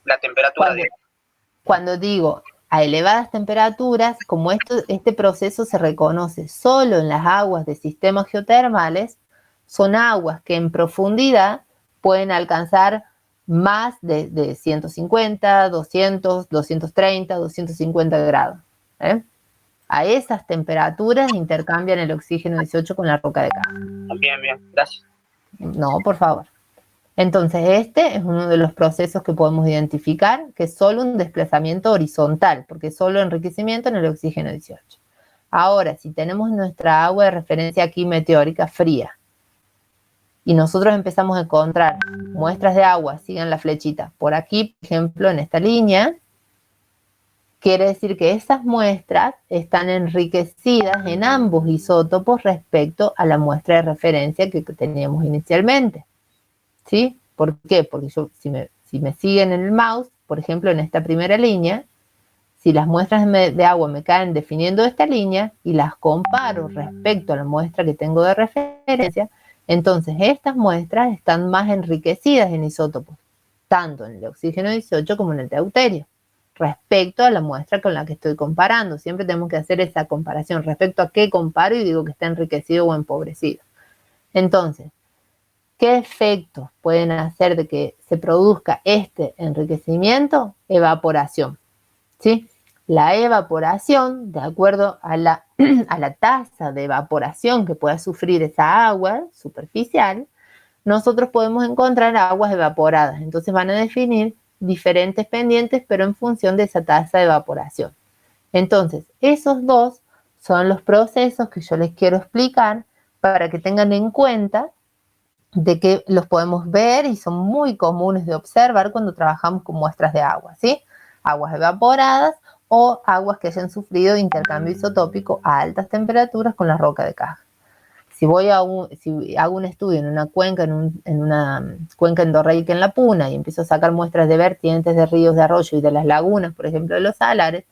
La temperatura Cuando digo a elevadas temperaturas, como este proceso se reconoce solo en las aguas de sistemas geotermales, son aguas que en profundidad pueden alcanzar más de 150, 200, 230, 250 grados. A esas temperaturas intercambian el oxígeno 18 con la roca de caja. Bien, gracias. No, por favor. Entonces, este es uno de los procesos que podemos identificar, que es solo un desplazamiento horizontal, porque es solo enriquecimiento en el oxígeno 18. Ahora, si tenemos nuestra agua de referencia aquí meteórica fría, y nosotros empezamos a encontrar muestras de agua, sigan la flechita, por aquí, por ejemplo, en esta línea, quiere decir que esas muestras están enriquecidas en ambos isótopos respecto a la muestra de referencia que teníamos inicialmente. ¿Sí? ¿Por qué? Porque si me siguen en el mouse, por ejemplo, en esta primera línea, si las muestras de agua me caen definiendo esta línea y las comparo respecto a la muestra que tengo de referencia, entonces estas muestras están más enriquecidas en isótopos, tanto en el oxígeno 18 como en el deuterio, respecto a la muestra con la que estoy comparando. Siempre tenemos que hacer esa comparación. Respecto a qué comparo y digo que está enriquecido o empobrecido. Entonces, ¿qué efectos pueden hacer de que se produzca este enriquecimiento? Evaporación, ¿sí? La evaporación, de acuerdo a la tasa de evaporación que pueda sufrir esa agua superficial, nosotros podemos encontrar aguas evaporadas. Entonces van a definir diferentes pendientes, pero en función de esa tasa de evaporación. Entonces, esos dos son los procesos que yo les quiero explicar para que tengan en cuenta de que los podemos ver y son muy comunes de observar cuando trabajamos con muestras de agua, ¿sí? Aguas evaporadas o aguas que hayan sufrido intercambio isotópico a altas temperaturas con la roca de caja. Si hago un estudio en una cuenca, en una cuenca endorreica en la Puna y empiezo a sacar muestras de vertientes, de ríos, de arroyos y de las lagunas, por ejemplo, de los salares,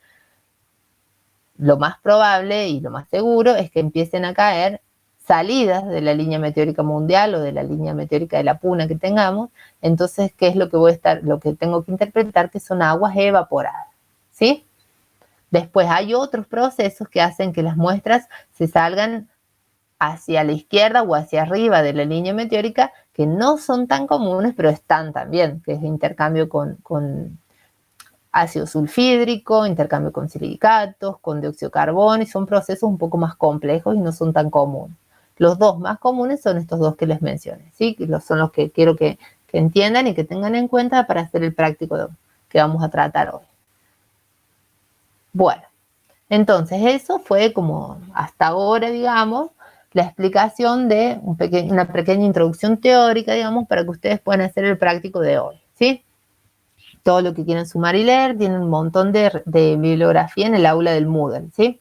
lo más probable y lo más seguro es que empiecen a caer salidas de la línea meteórica mundial o de la línea meteórica de la Puna que tengamos. Entonces, ¿qué es lo que tengo que interpretar? Que son aguas evaporadas, ¿sí? Después hay otros procesos que hacen que las muestras se salgan hacia la izquierda o hacia arriba de la línea meteórica, que no son tan comunes, pero están también, que es intercambio con ácido sulfídrico, intercambio con silicatos, con dióxido de carbono, y son procesos un poco más complejos y no son tan comunes. Los dos más comunes son estos dos que les mencioné, ¿sí? Son los que quiero que entiendan y que tengan en cuenta para hacer el práctico que vamos a tratar hoy. Bueno, entonces eso fue como hasta ahora, digamos, la explicación de una pequeña introducción teórica, digamos, para que ustedes puedan hacer el práctico de hoy, ¿sí? Todo lo que quieran sumar y leer, tienen un montón de bibliografía en el aula del Moodle, ¿sí?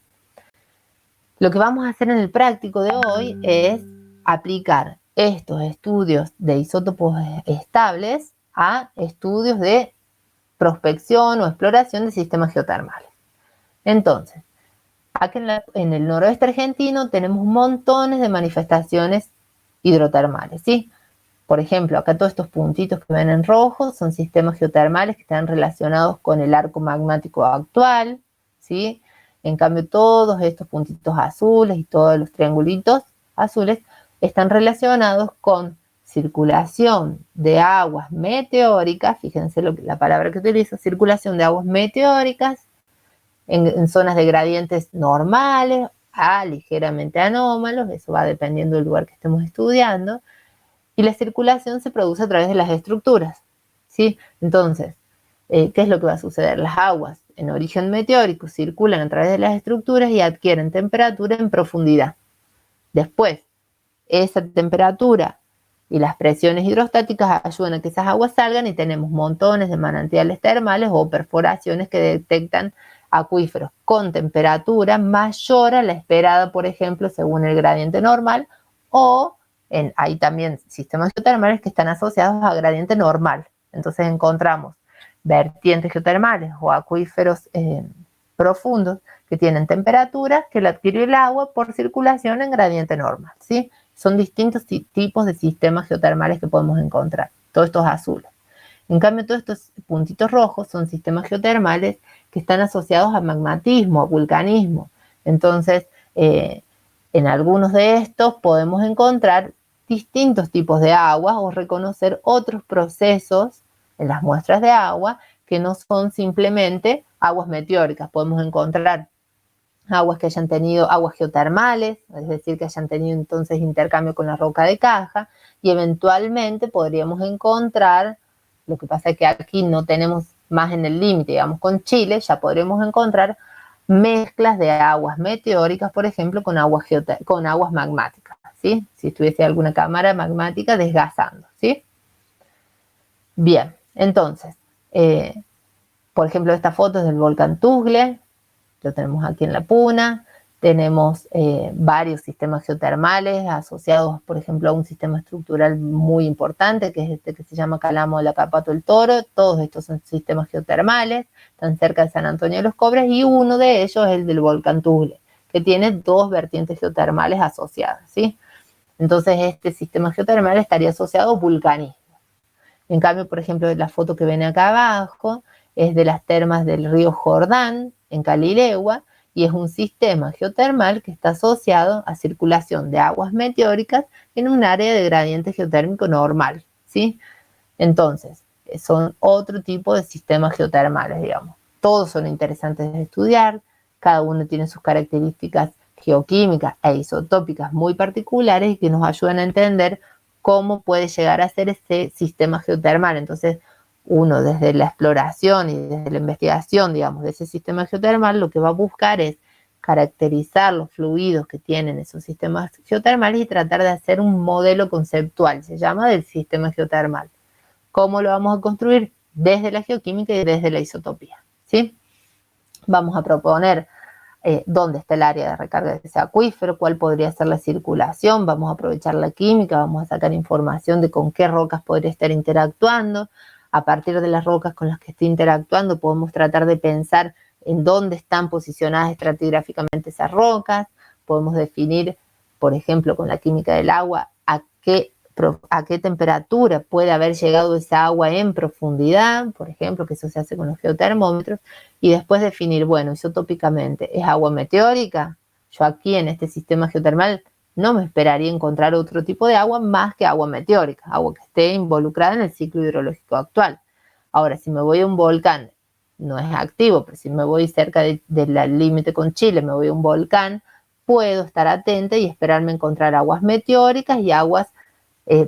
Lo que vamos a hacer en el práctico de hoy es aplicar estos estudios de isótopos estables a estudios de prospección o exploración de sistemas geotermales. Entonces, aquí en el noroeste argentino tenemos montones de manifestaciones hidrotermales, ¿sí? Por ejemplo, acá todos estos puntitos que ven en rojo son sistemas geotermales que están relacionados con el arco magmático actual, ¿sí? En cambio, todos estos puntitos azules y todos los triangulitos azules están relacionados con circulación de aguas meteóricas, fíjense la palabra que utilizo, circulación de aguas meteóricas en zonas de gradientes normales a ligeramente anómalos, eso va dependiendo del lugar que estemos estudiando, y la circulación se produce a través de las estructuras, ¿sí? Entonces, ¿qué es lo que va a suceder? Las aguas en origen meteórico circulan a través de las estructuras y adquieren temperatura en profundidad. Después, esa temperatura y las presiones hidrostáticas ayudan a que esas aguas salgan y tenemos montones de manantiales termales o perforaciones que detectan acuíferos con temperatura mayor a la esperada, por ejemplo, según el gradiente normal, o hay también sistemas geotermales que están asociados a gradiente normal. Entonces encontramos vertientes geotermales o acuíferos profundos que tienen temperaturas que la adquirió el agua por circulación en gradiente normal, ¿sí? Son distintos tipos de sistemas geotermales que podemos encontrar, todos estos azules. En cambio, todos estos puntitos rojos son sistemas geotermales que están asociados a magmatismo, a vulcanismo. Entonces, en algunos de estos podemos encontrar distintos tipos de aguas o reconocer otros procesos en las muestras de agua que no son simplemente aguas meteóricas. Podemos encontrar aguas que hayan tenido aguas geotermales, es decir, que hayan tenido entonces intercambio con la roca de caja, y eventualmente podríamos encontrar, lo que pasa es que aquí no tenemos más en el límite, digamos con Chile, ya podremos encontrar mezclas de aguas meteóricas, por ejemplo, con aguas magmáticas, ¿sí? Si estuviese alguna cámara magmática desgasando, ¿sí? Bien, entonces, por ejemplo, esta foto es del volcán Tuzle, lo tenemos aquí en la Puna. Tenemos varios sistemas geotermales asociados, por ejemplo, a un sistema estructural muy importante, que es este que se llama Calamo de la Capato del Toro. Todos estos son sistemas geotermales, están cerca de San Antonio de los Cobres, y uno de ellos es el del volcán Tuzle, que tiene 2 vertientes geotermales asociadas, ¿sí? Entonces, este sistema geotermal estaría asociado a vulcanismo. En cambio, por ejemplo, la foto que ven acá abajo es de las termas del río Jordán, en Calilegua, y es un sistema geotermal que está asociado a circulación de aguas meteóricas en un área de gradiente geotérmico normal, ¿sí? Entonces, son otro tipo de sistemas geotermales, digamos. Todos son interesantes de estudiar, cada uno tiene sus características geoquímicas e isotópicas muy particulares y que nos ayudan a entender cómo puede llegar a ser ese sistema geotermal. Entonces, uno desde la exploración y desde la investigación, digamos, de ese sistema geotermal, lo que va a buscar es caracterizar los fluidos que tienen esos sistemas geotermales y tratar de hacer un modelo conceptual, se llama, del sistema geotermal. ¿Cómo lo vamos a construir? Desde la geoquímica y desde la isotopía, ¿sí? Vamos a proponer dónde está el área de recarga de ese acuífero, cuál podría ser la circulación, vamos a aprovechar la química, vamos a sacar información de con qué rocas podría estar interactuando. A partir de las rocas con las que esté interactuando podemos tratar de pensar en dónde están posicionadas estratigráficamente esas rocas, podemos definir, por ejemplo, con la química del agua, a qué temperatura puede haber llegado esa agua en profundidad, por ejemplo, que eso se hace con los geotermómetros, y después definir, bueno, isotópicamente, ¿es agua meteórica? Yo aquí en este sistema geotermal no me esperaría encontrar otro tipo de agua más que agua meteórica, agua que esté involucrada en el ciclo hidrológico actual. Ahora, si me voy a un volcán, no es activo, pero si me voy cerca del límite con Chile, me voy a un volcán, puedo estar atenta y esperarme encontrar aguas meteóricas y aguas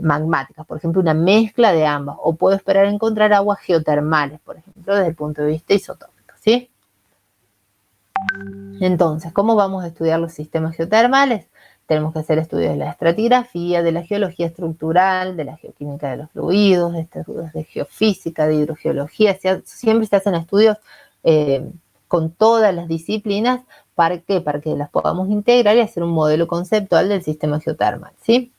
magmáticas, por ejemplo, una mezcla de ambas, o puedo esperar encontrar aguas geotermales, por ejemplo, desde el punto de vista isotópico, ¿sí? Entonces, ¿cómo vamos a estudiar los sistemas geotermales? Tenemos que hacer estudios de la estratigrafía, de la geología estructural, de la geoquímica de los fluidos, de estudios de geofísica, de hidrogeología. Siempre se hacen estudios con todas las disciplinas. ¿Para qué? Para que las podamos integrar y hacer un modelo conceptual del sistema geotermal, ¿sí?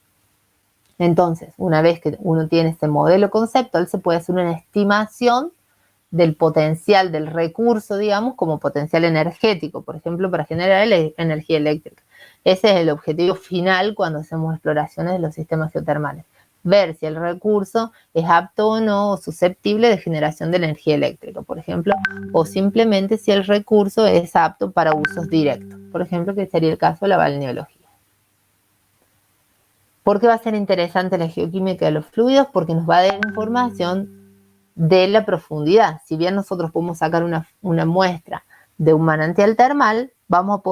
Entonces, una vez que uno tiene ese modelo conceptual, se puede hacer una estimación del potencial del recurso, digamos, como potencial energético, por ejemplo, para generar energía eléctrica. Ese es el objetivo final cuando hacemos exploraciones de los sistemas geotermales. Ver si el recurso es apto o no, o susceptible de generación de energía eléctrica, por ejemplo, o simplemente si el recurso es apto para usos directos, por ejemplo, que sería el caso de la balneología. ¿Por qué va a ser interesante la geoquímica de los fluidos? Porque nos va a dar información de la profundidad. Si bien nosotros podemos sacar una muestra de un manantial termal, vamos a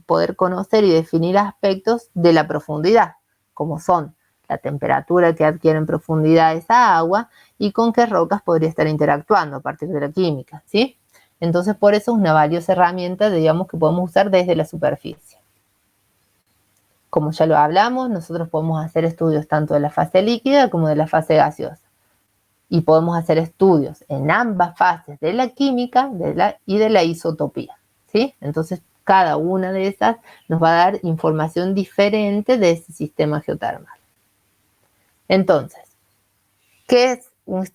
poder conocer y definir aspectos de la profundidad, como son la temperatura que adquiere en profundidad esa agua y con qué rocas podría estar interactuando a partir de la química, ¿sí? Entonces, por eso es una valiosa herramienta, digamos, que podemos usar desde la superficie. como ya lo hablamos, nosotros podemos hacer estudios tanto de la fase líquida como de la fase gaseosa. Y podemos hacer estudios en ambas fases de la química y de la isotopía, ¿sí? Entonces, cada una de esas nos va a dar información diferente de ese sistema geotermal. Entonces, ¿qué es?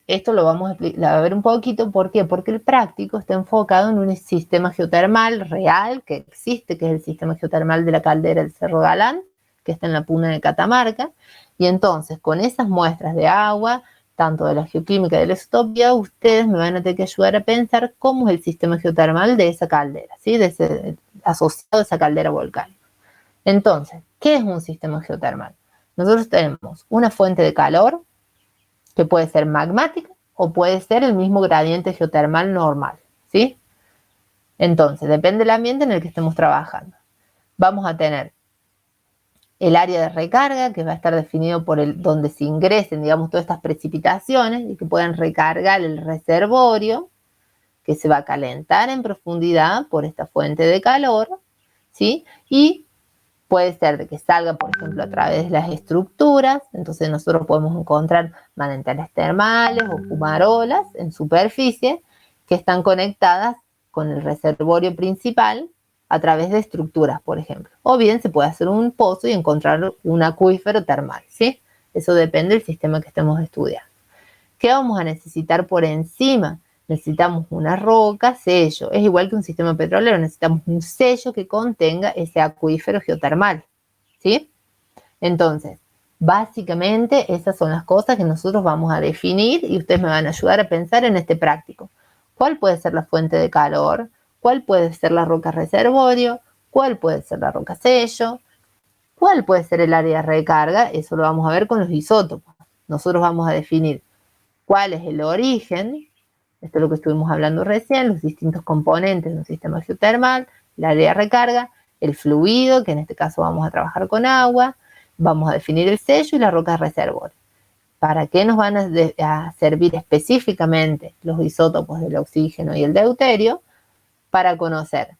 Esto lo vamos a ver un poquito. ¿Por qué? Porque el práctico está enfocado en un sistema geotermal real que existe, que es el sistema geotermal de la caldera del Cerro Galán, que está en la Puna de Catamarca. Y entonces, con esas muestras de agua, tanto de la geoquímica y de la isotopía, ustedes me van a tener que ayudar a pensar cómo es el sistema geotermal de esa caldera, ¿sí? Asociado a esa caldera volcánica. Entonces, ¿qué es un sistema geotermal? Nosotros tenemos una fuente de calor, que puede ser magmática o puede ser el mismo gradiente geotermal normal, ¿sí? Entonces, depende del ambiente en el que estemos trabajando. Vamos a tener el área de recarga, que va a estar definido por donde se ingresen, digamos, todas estas precipitaciones y que puedan recargar el reservorio, que se va a calentar en profundidad por esta fuente de calor, ¿sí? Y puede ser de que salga, por ejemplo, a través de las estructuras. Entonces nosotros podemos encontrar manantiales termales o fumarolas en superficie que están conectadas con el reservorio principal a través de estructuras, por ejemplo. O bien se puede hacer un pozo y encontrar un acuífero termal, ¿sí? Eso depende del sistema que estemos estudiando. ¿Qué vamos a necesitar por encima? Necesitamos una roca, sello. Es igual que un sistema petrolero, necesitamos un sello que contenga ese acuífero geotermal, ¿sí? Entonces, básicamente esas son las cosas que nosotros vamos a definir y ustedes me van a ayudar a pensar en este práctico. ¿Cuál puede ser la fuente de calor? ¿Cuál puede ser la roca reservorio? ¿Cuál puede ser la roca sello? ¿Cuál puede ser el área de recarga? Eso lo vamos a ver con los isótopos. Nosotros vamos a definir cuál es el origen. Esto es lo que estuvimos hablando recién, los distintos componentes de un sistema geotermal, el área de recarga, el fluido, que en este caso vamos a trabajar con agua, vamos a definir el sello y la roca reservorio. ¿Para qué nos van a servir específicamente los isótopos del oxígeno y el deuterio? Para conocer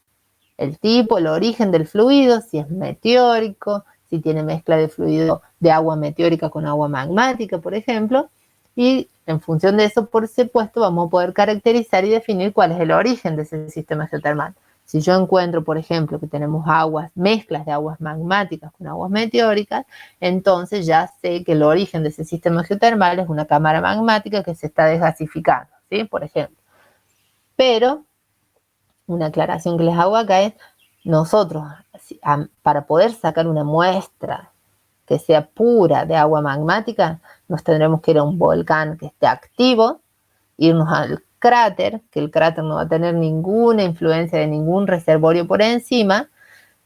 el tipo, el origen del fluido, si es meteórico, si tiene mezcla de fluido de agua meteórica con agua magmática, por ejemplo, y en función de eso, por supuesto, vamos a poder caracterizar y definir cuál es el origen de ese sistema geotermal. Si yo encuentro, por ejemplo, que tenemos mezclas de aguas magmáticas con aguas meteóricas, entonces ya sé que el origen de ese sistema geotermal es una cámara magmática que se está desgasificando, ¿sí? Por ejemplo. Pero una aclaración que les hago acá es, nosotros, para poder sacar una muestra que sea pura de agua magmática, nos tendremos que ir a un volcán que esté activo, irnos al cráter, que el cráter no va a tener ninguna influencia de ningún reservorio por encima,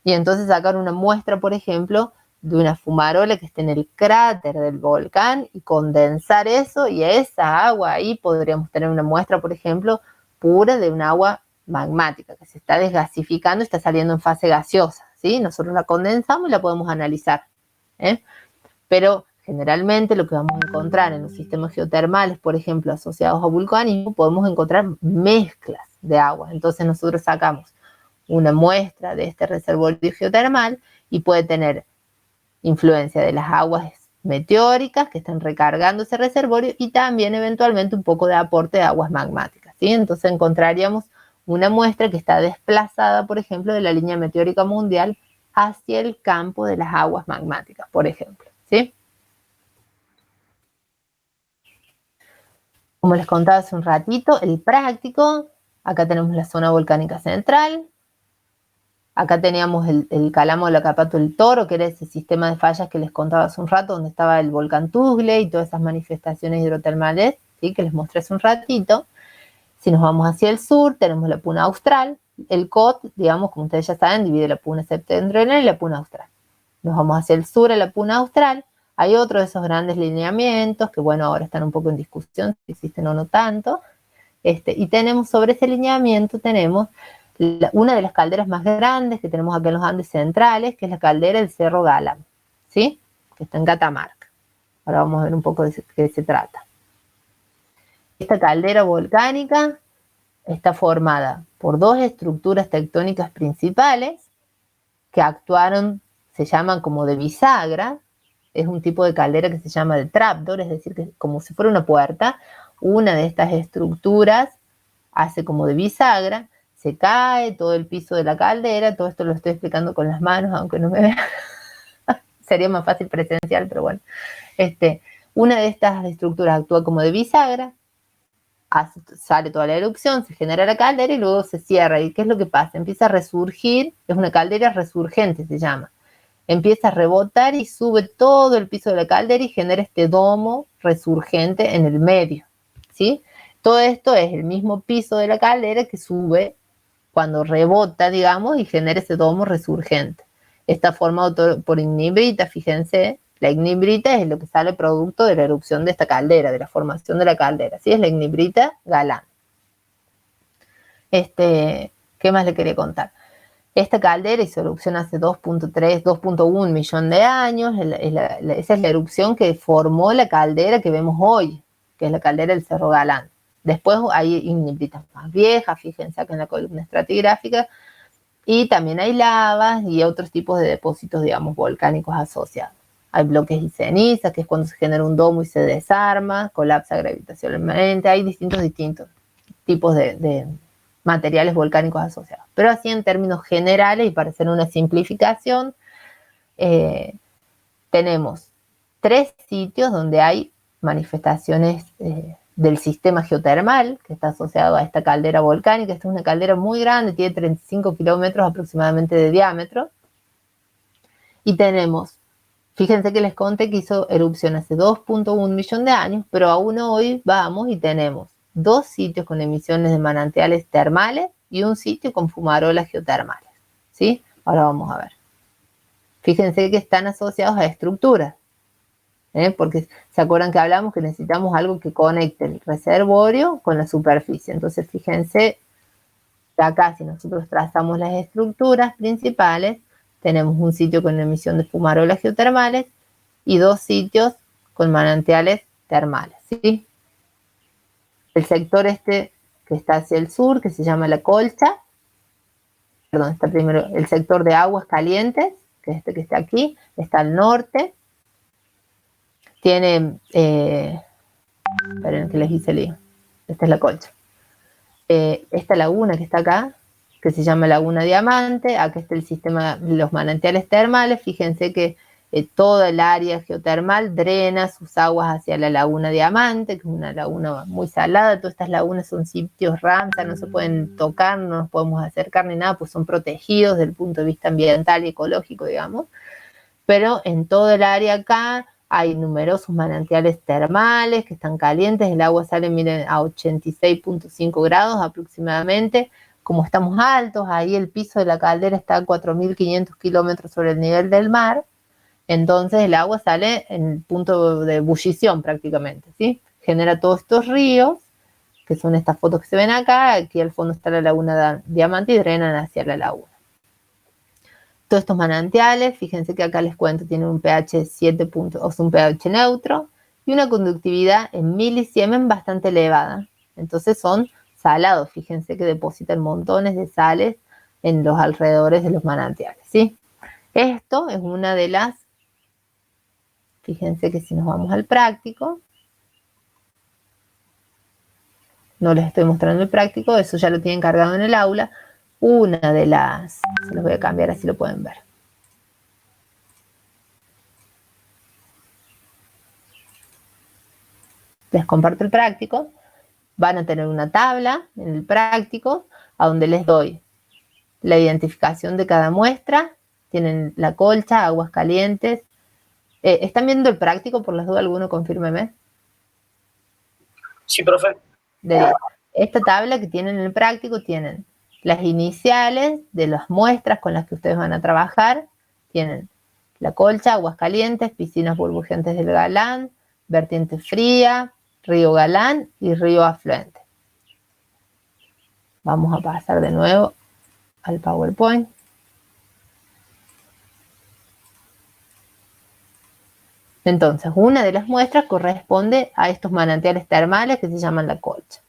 y entonces sacar una muestra, por ejemplo, de una fumarola que esté en el cráter del volcán y condensar eso, y esa agua ahí podríamos tener una muestra, por ejemplo, pura de un agua magmática que se está desgasificando, está saliendo en fase gaseosa, ¿sí? Nosotros la condensamos y la podemos analizar, ¿eh? Pero generalmente lo que vamos a encontrar en los sistemas geotermales, por ejemplo, asociados a vulcanismo, podemos encontrar mezclas de agua. Entonces nosotros sacamos una muestra de este reservorio geotermal y puede tener influencia de las aguas meteóricas que están recargando ese reservorio y también eventualmente un poco de aporte de aguas magmáticas, ¿sí? Entonces encontraríamos una muestra que está desplazada, por ejemplo, de la línea meteórica mundial hacia el campo de las aguas magmáticas, por ejemplo, ¿sí? Como les contaba hace un ratito, el práctico, acá tenemos la zona volcánica central, acá teníamos el Calamo de la Capato del Toro, que era ese sistema de fallas que les contaba hace un rato, donde estaba el volcán Tuxtla y todas esas manifestaciones hidrotermales, ¿sí? Que les mostré hace un ratito. Si nos vamos hacia el sur, tenemos la Puna Austral. El COT, digamos, como ustedes ya saben, divide la Puna septentrional y la Puna Austral. Nos vamos hacia el sur, a la Puna Austral. Hay otro de esos grandes lineamientos que, bueno, ahora están un poco en discusión si existen o no tanto. Y tenemos sobre ese lineamiento, tenemos una de las calderas más grandes que tenemos acá en los Andes centrales, que es la caldera del Cerro Galán, ¿sí? Que está en Catamarca. Ahora vamos a ver un poco de qué se trata. Esta caldera volcánica está formada por dos estructuras tectónicas principales que actuaron se llaman como de bisagra, es un tipo de caldera que se llama de trapdoor, es decir, que como si fuera una puerta, una de estas estructuras hace como de bisagra, se cae todo el piso de la caldera, todo esto lo estoy explicando con las manos, aunque no me vean, sería más fácil presencial, pero bueno. Una de estas estructuras actúa como de bisagra, sale toda la erupción, se genera la caldera y luego se cierra. ¿Y qué es lo que pasa? Empieza a resurgir, es una caldera resurgente se llama. Empieza a rebotar y sube todo el piso de la caldera y genera este domo resurgente en el medio, ¿sí? Todo esto es el mismo piso de la caldera que sube cuando rebota, digamos, y genera ese domo resurgente. Está formado por ignibrita, fíjense. La ignibrita es lo que sale producto de la erupción de esta caldera, de la formación de la caldera, ¿sí? Es la ignibrita galán. ¿Qué más le quería contar? Esta caldera hizo erupción hace 2.1 millón de años. Esa es la erupción que formó la caldera que vemos hoy, que es la caldera del Cerro Galán. Después hay ignibritas más viejas, fíjense acá en la columna estratigráfica, y también hay lavas y otros tipos de depósitos, digamos, volcánicos asociados. Hay bloques y cenizas, que es cuando se genera un domo y se desarma, colapsa gravitacionalmente. Hay distintos tipos de materiales volcánicos asociados. Pero así en términos generales, y para hacer una simplificación, tenemos 3 sitios donde hay manifestaciones del sistema geotermal, que está asociado a esta caldera volcánica. Esta es una caldera muy grande, tiene 35 kilómetros aproximadamente de diámetro. Y tenemos, fíjense que les conté que hizo erupción hace 2.1 millón de años, pero aún hoy vamos y tenemos 2 sitios con emisiones de manantiales termales y un sitio con fumarolas geotermales, ¿sí? Ahora vamos a ver. Fíjense que están asociados a estructuras, porque se acuerdan que hablamos que necesitamos algo que conecte el reservorio con la superficie. Entonces fíjense que acá, si nosotros trazamos las estructuras principales, tenemos un sitio con emisión de fumarolas geotermales y 2 sitios con manantiales termales, ¿sí? El sector que está hacia el sur, que se llama la Colcha, perdón, está primero el sector de aguas calientes, que es que está aquí, está al norte. Tiene, esperen que les hice lío. Esta es la Colcha. Esta laguna que está acá, que se llama Laguna Diamante, acá está el sistema de los manantiales termales. Fíjense que toda el área geotermal drena sus aguas hacia la Laguna Diamante, que es una laguna muy salada. Todas estas lagunas son sitios Ramsar, no se pueden tocar, no nos podemos acercar ni nada, pues son protegidos desde el punto de vista ambiental y ecológico, digamos. Pero en todo el área acá hay numerosos manantiales termales que están calientes, el agua sale, miren, a 86.5 grados aproximadamente. Como estamos altos, ahí el piso de la caldera está a 4.500 kilómetros sobre el nivel del mar, entonces el agua sale en el punto de ebullición prácticamente, ¿sí? Genera todos estos ríos, que son estas fotos que se ven acá. Aquí al fondo está la Laguna Diamante y drenan hacia la laguna. Todos estos manantiales, fíjense que acá les cuento, tienen un pH 7, o sea, un pH neutro y una conductividad en milisiemen bastante elevada. Entonces son salados, fíjense que depositan montones de sales en los alrededores de los manantiales, ¿sí? Esto es una de las, fíjense que si nos vamos al práctico, no les estoy mostrando el práctico, eso ya lo tienen cargado en el aula. Una de las, se los voy a cambiar así lo pueden ver. Les comparto el práctico. Van a tener una tabla en el práctico a donde les doy la identificación de cada muestra. Tienen la Colcha, aguas calientes. ¿Están viendo el práctico? Por las dudas, alguno confírmeme. Sí, profe. De esta tabla que tienen en el práctico tienen las iniciales de las muestras con las que ustedes van a trabajar. Tienen la Colcha, aguas calientes, piscinas burbujeantes del Galán, vertiente fría, río Galán y río afluente. Vamos a pasar de nuevo al PowerPoint. Entonces, una de las muestras corresponde a estos manantiales termales que se llaman la Colcha.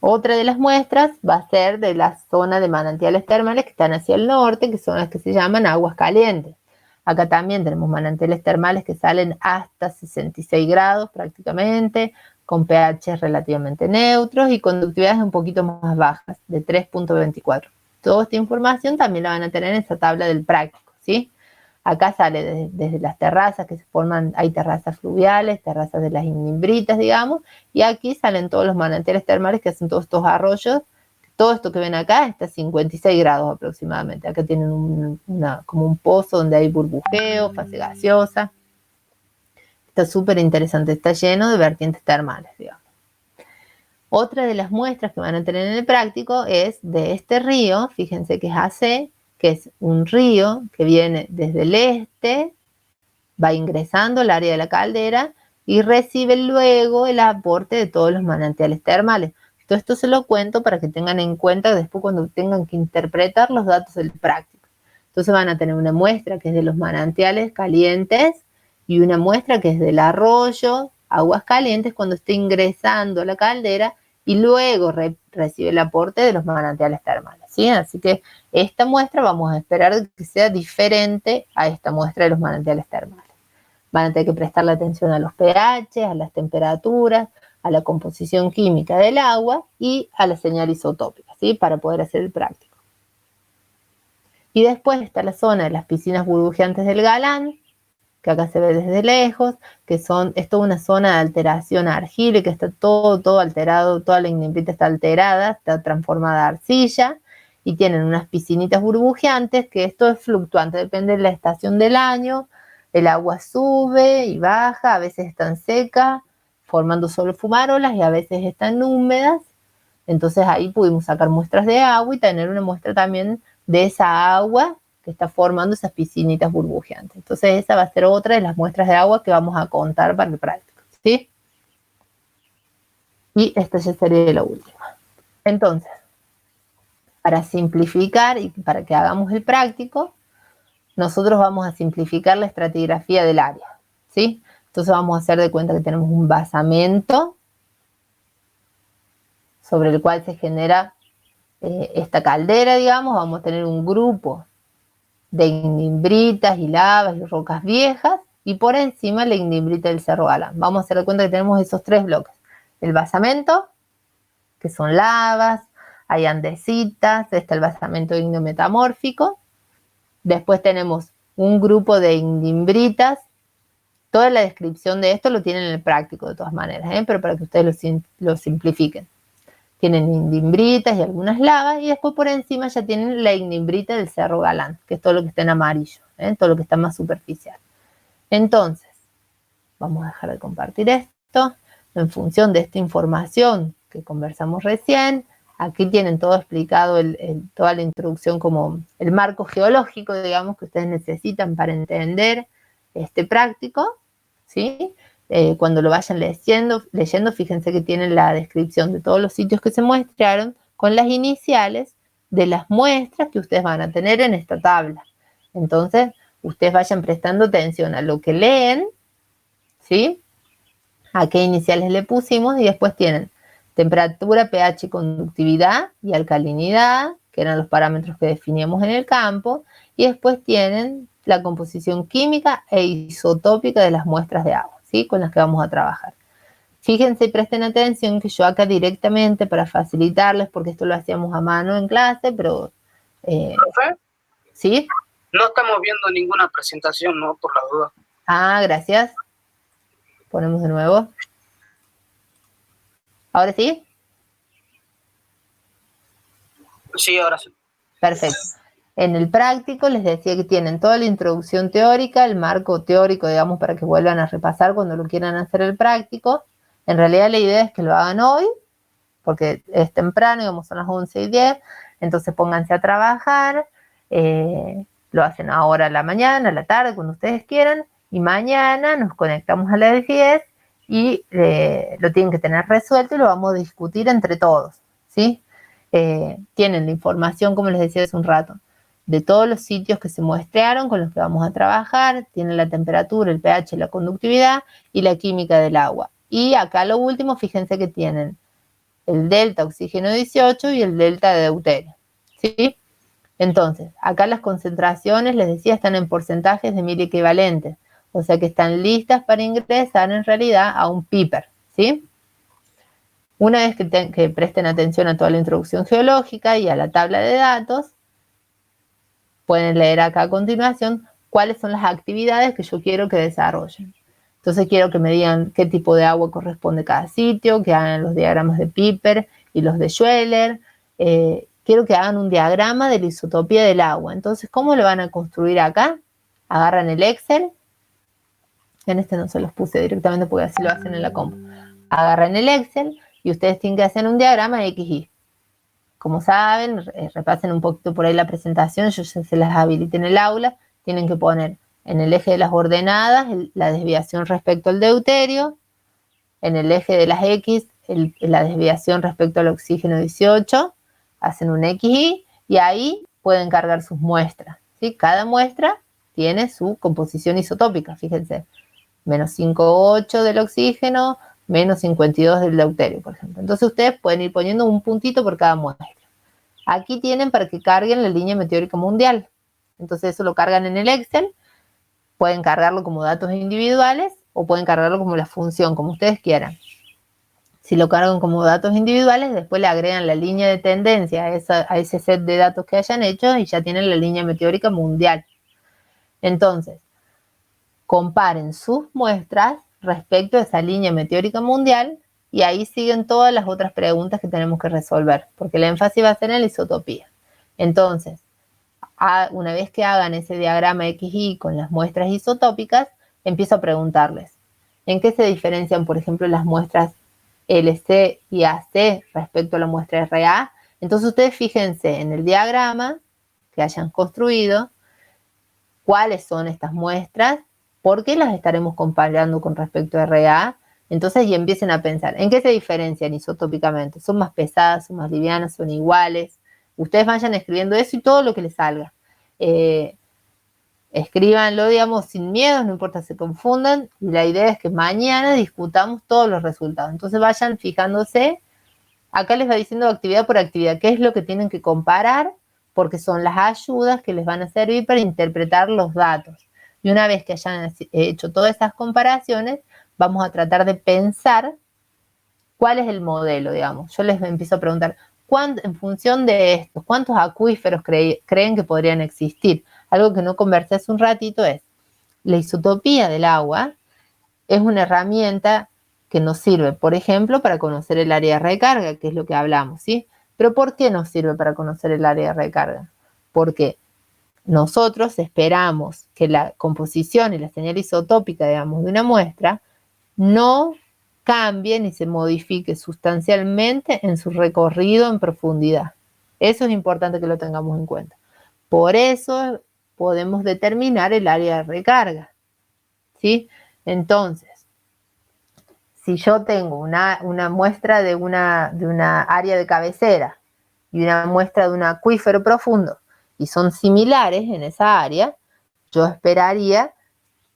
Otra de las muestras va a ser de la zona de manantiales termales que están hacia el norte, que son las que se llaman aguas calientes. Acá también tenemos manantiales termales que salen hasta 66 grados prácticamente, con pH relativamente neutros y conductividades un poquito más bajas, de 3.24. Toda esta información también la van a tener en esa tabla del práctico, ¿sí? Acá sale desde las terrazas que se forman, hay terrazas fluviales, terrazas de las ignimbritas, digamos, y aquí salen todos los manantiales termales que hacen todos estos arroyos. Todo esto que ven acá está a 56 grados aproximadamente. Acá tienen como un pozo donde hay burbujeo, fase gaseosa. Está súper interesante, está lleno de vertientes termales, digamos. Otra de las muestras que van a tener en el práctico es de este río, fíjense que es AC, que es un río que viene desde el este, va ingresando al área de la caldera y recibe luego el aporte de todos los manantiales termales. Todo esto se lo cuento para que tengan en cuenta después cuando tengan que interpretar los datos del práctico. Entonces van a tener una muestra que es de los manantiales calientes y una muestra que es del arroyo, aguas calientes, cuando esté ingresando a la caldera y luego recibe el aporte de los manantiales termales, ¿sí? Así que esta muestra vamos a esperar que sea diferente a esta muestra de los manantiales termales. Van a tener que prestarle atención a los pH, a las temperaturas, a la composición química del agua y a la señal isotópica, ¿sí? Para poder hacer el práctico. Y después está la zona de las piscinas burbujeantes del Galán, que acá se ve desde lejos, que es toda una zona de alteración argílica, está todo alterado, toda la ignimbrita está alterada, está transformada a arcilla, y tienen unas piscinitas burbujeantes, que esto es fluctuante, depende de la estación del año, el agua sube y baja, a veces están secas, formando solo fumarolas, y a veces están húmedas. Entonces ahí pudimos sacar muestras de agua y tener una muestra también de esa agua que está formando esas piscinitas burbujeantes. Entonces esa va a ser otra de las muestras de agua que vamos a contar para el práctico, ¿sí? Y esta ya sería la última. Entonces, para simplificar y para que hagamos el práctico, nosotros vamos a simplificar la estratigrafía del área, ¿sí? Entonces vamos a hacer de cuenta que tenemos un basamento sobre el cual se genera esta caldera, digamos. Vamos a tener un grupo de ignimbritas y lavas y rocas viejas, y por encima la ignimbrita del Cerro Galán. Vamos a hacer de cuenta que tenemos esos tres bloques. El basamento, que son lavas, hay andesitas, está el basamento ignometamórfico. Después tenemos un grupo de ignimbritas. Toda la descripción de esto lo tienen en el práctico de todas maneras, pero para que ustedes lo simplifiquen. Tienen ignimbritas y algunas lavas, y después por encima ya tienen la ignimbrita del Cerro Galán, que es todo lo que está en amarillo, todo lo que está más superficial. Entonces, vamos a dejar de compartir esto. En función de esta información que conversamos recién, aquí tienen todo explicado, toda la introducción como el marco geológico, digamos, que ustedes necesitan para entender este práctico, ¿sí? Cuando lo vayan leyendo, fíjense que tienen la descripción de todos los sitios que se muestraron con las iniciales de las muestras que ustedes van a tener en esta tabla. Entonces, ustedes vayan prestando atención a lo que leen, ¿sí? A qué iniciales le pusimos, y después tienen temperatura, pH, conductividad y alcalinidad, que eran los parámetros que definíamos en el campo, y después tienen la composición química e isotópica de las muestras de agua, ¿sí? Con las que vamos a trabajar. Fíjense y presten atención que yo acá directamente, para facilitarles, porque esto lo hacíamos a mano en clase, pero... ¿Profe? ¿Sí? No estamos viendo ninguna presentación, ¿no? Por la duda. Ah, gracias. Ponemos de nuevo. ¿Ahora sí? Sí, ahora sí. Perfecto. En el práctico les decía que tienen toda la introducción teórica, el marco teórico, digamos, para que vuelvan a repasar cuando lo quieran hacer el práctico. En realidad la idea es que lo hagan hoy, porque es temprano, digamos, son las 11:10, entonces pónganse a trabajar, lo hacen ahora a la mañana, a la tarde, cuando ustedes quieran, y mañana nos conectamos a las 10 y lo tienen que tener resuelto y lo vamos a discutir entre todos, ¿sí? Tienen la información, como les decía hace un rato, de todos los sitios que se muestrearon con los que vamos a trabajar, tienen la temperatura, el pH, la conductividad y la química del agua. Y acá lo último, fíjense que tienen el delta oxígeno 18 y el delta de deuterio, ¿sí? Entonces, acá las concentraciones, les decía, están en porcentajes de 1000 equivalentes, o sea que están listas para ingresar en realidad a un piper, ¿sí? Una vez que presten atención a toda la introducción geológica y a la tabla de datos, pueden leer acá a continuación cuáles son las actividades que yo quiero que desarrollen. Entonces quiero que me digan qué tipo de agua corresponde a cada sitio, que hagan los diagramas de Piper y los de Schweller. Quiero que hagan un diagrama de la isotopía del agua. Entonces, ¿cómo lo van a construir acá? Agarran el Excel. En este no se los puse directamente porque así lo hacen en la compu. Agarran el Excel y ustedes tienen que hacer un diagrama XY. Como saben, repasen un poquito por ahí la presentación, yo ya se las habilité en el aula. Tienen que poner en el eje de las ordenadas la desviación respecto al deuterio, en el eje de las X la desviación respecto al oxígeno 18, hacen un XY y ahí pueden cargar sus muestras, ¿sí? Cada muestra tiene su composición isotópica, fíjense, menos 5,8 del oxígeno, menos 52 del deuterio, por ejemplo. Entonces ustedes pueden ir poniendo un puntito por cada muestra. Aquí tienen para que carguen la línea meteórica mundial. Entonces eso lo cargan en el Excel. Pueden cargarlo como datos individuales o pueden cargarlo como la función, como ustedes quieran. Si lo cargan como datos individuales, después le agregan la línea de tendencia a ese set de datos que hayan hecho y ya tienen la línea meteórica mundial. Entonces, comparen sus muestras respecto a esa línea meteórica mundial y ahí siguen todas las otras preguntas que tenemos que resolver, porque el énfasis va a ser en la isotopía. Entonces, una vez que hagan ese diagrama XY con las muestras isotópicas, empiezo a preguntarles, ¿en qué se diferencian, por ejemplo, las muestras LC y AC respecto a la muestra RA? Entonces ustedes fíjense en el diagrama que hayan construido, cuáles son estas muestras, por qué las estaremos comparando con respecto a RA. Entonces y empiecen a pensar, ¿en qué se diferencian isotópicamente? ¿Son más pesadas, son más livianas, son iguales? Ustedes vayan escribiendo eso y todo lo que les salga. Escríbanlo, digamos, sin miedo, no importa se confundan. Y la idea es que mañana discutamos todos los resultados. Entonces vayan fijándose. Acá les va diciendo actividad por actividad qué es lo que tienen que comparar, porque son las ayudas que les van a servir para interpretar los datos. Y una vez que hayan hecho todas esas comparaciones, vamos a tratar de pensar cuál es el modelo, digamos. Yo les empiezo a preguntar, en función de esto, ¿cuántos acuíferos creen que podrían existir? Algo que no conversé hace un ratito es, la isotopía del agua es una herramienta que nos sirve, por ejemplo, para conocer el área de recarga, que es lo que hablamos, ¿sí? Pero ¿por qué nos sirve para conocer el área de recarga? Porque nosotros esperamos que la composición y la señal isotópica, digamos, de una muestra no cambie ni se modifique sustancialmente en su recorrido en profundidad. Eso es importante que lo tengamos en cuenta. Por eso podemos determinar el área de recarga, ¿sí? Entonces, si yo tengo una muestra de una área de cabecera y una muestra de un acuífero profundo y son similares en esa área, yo esperaría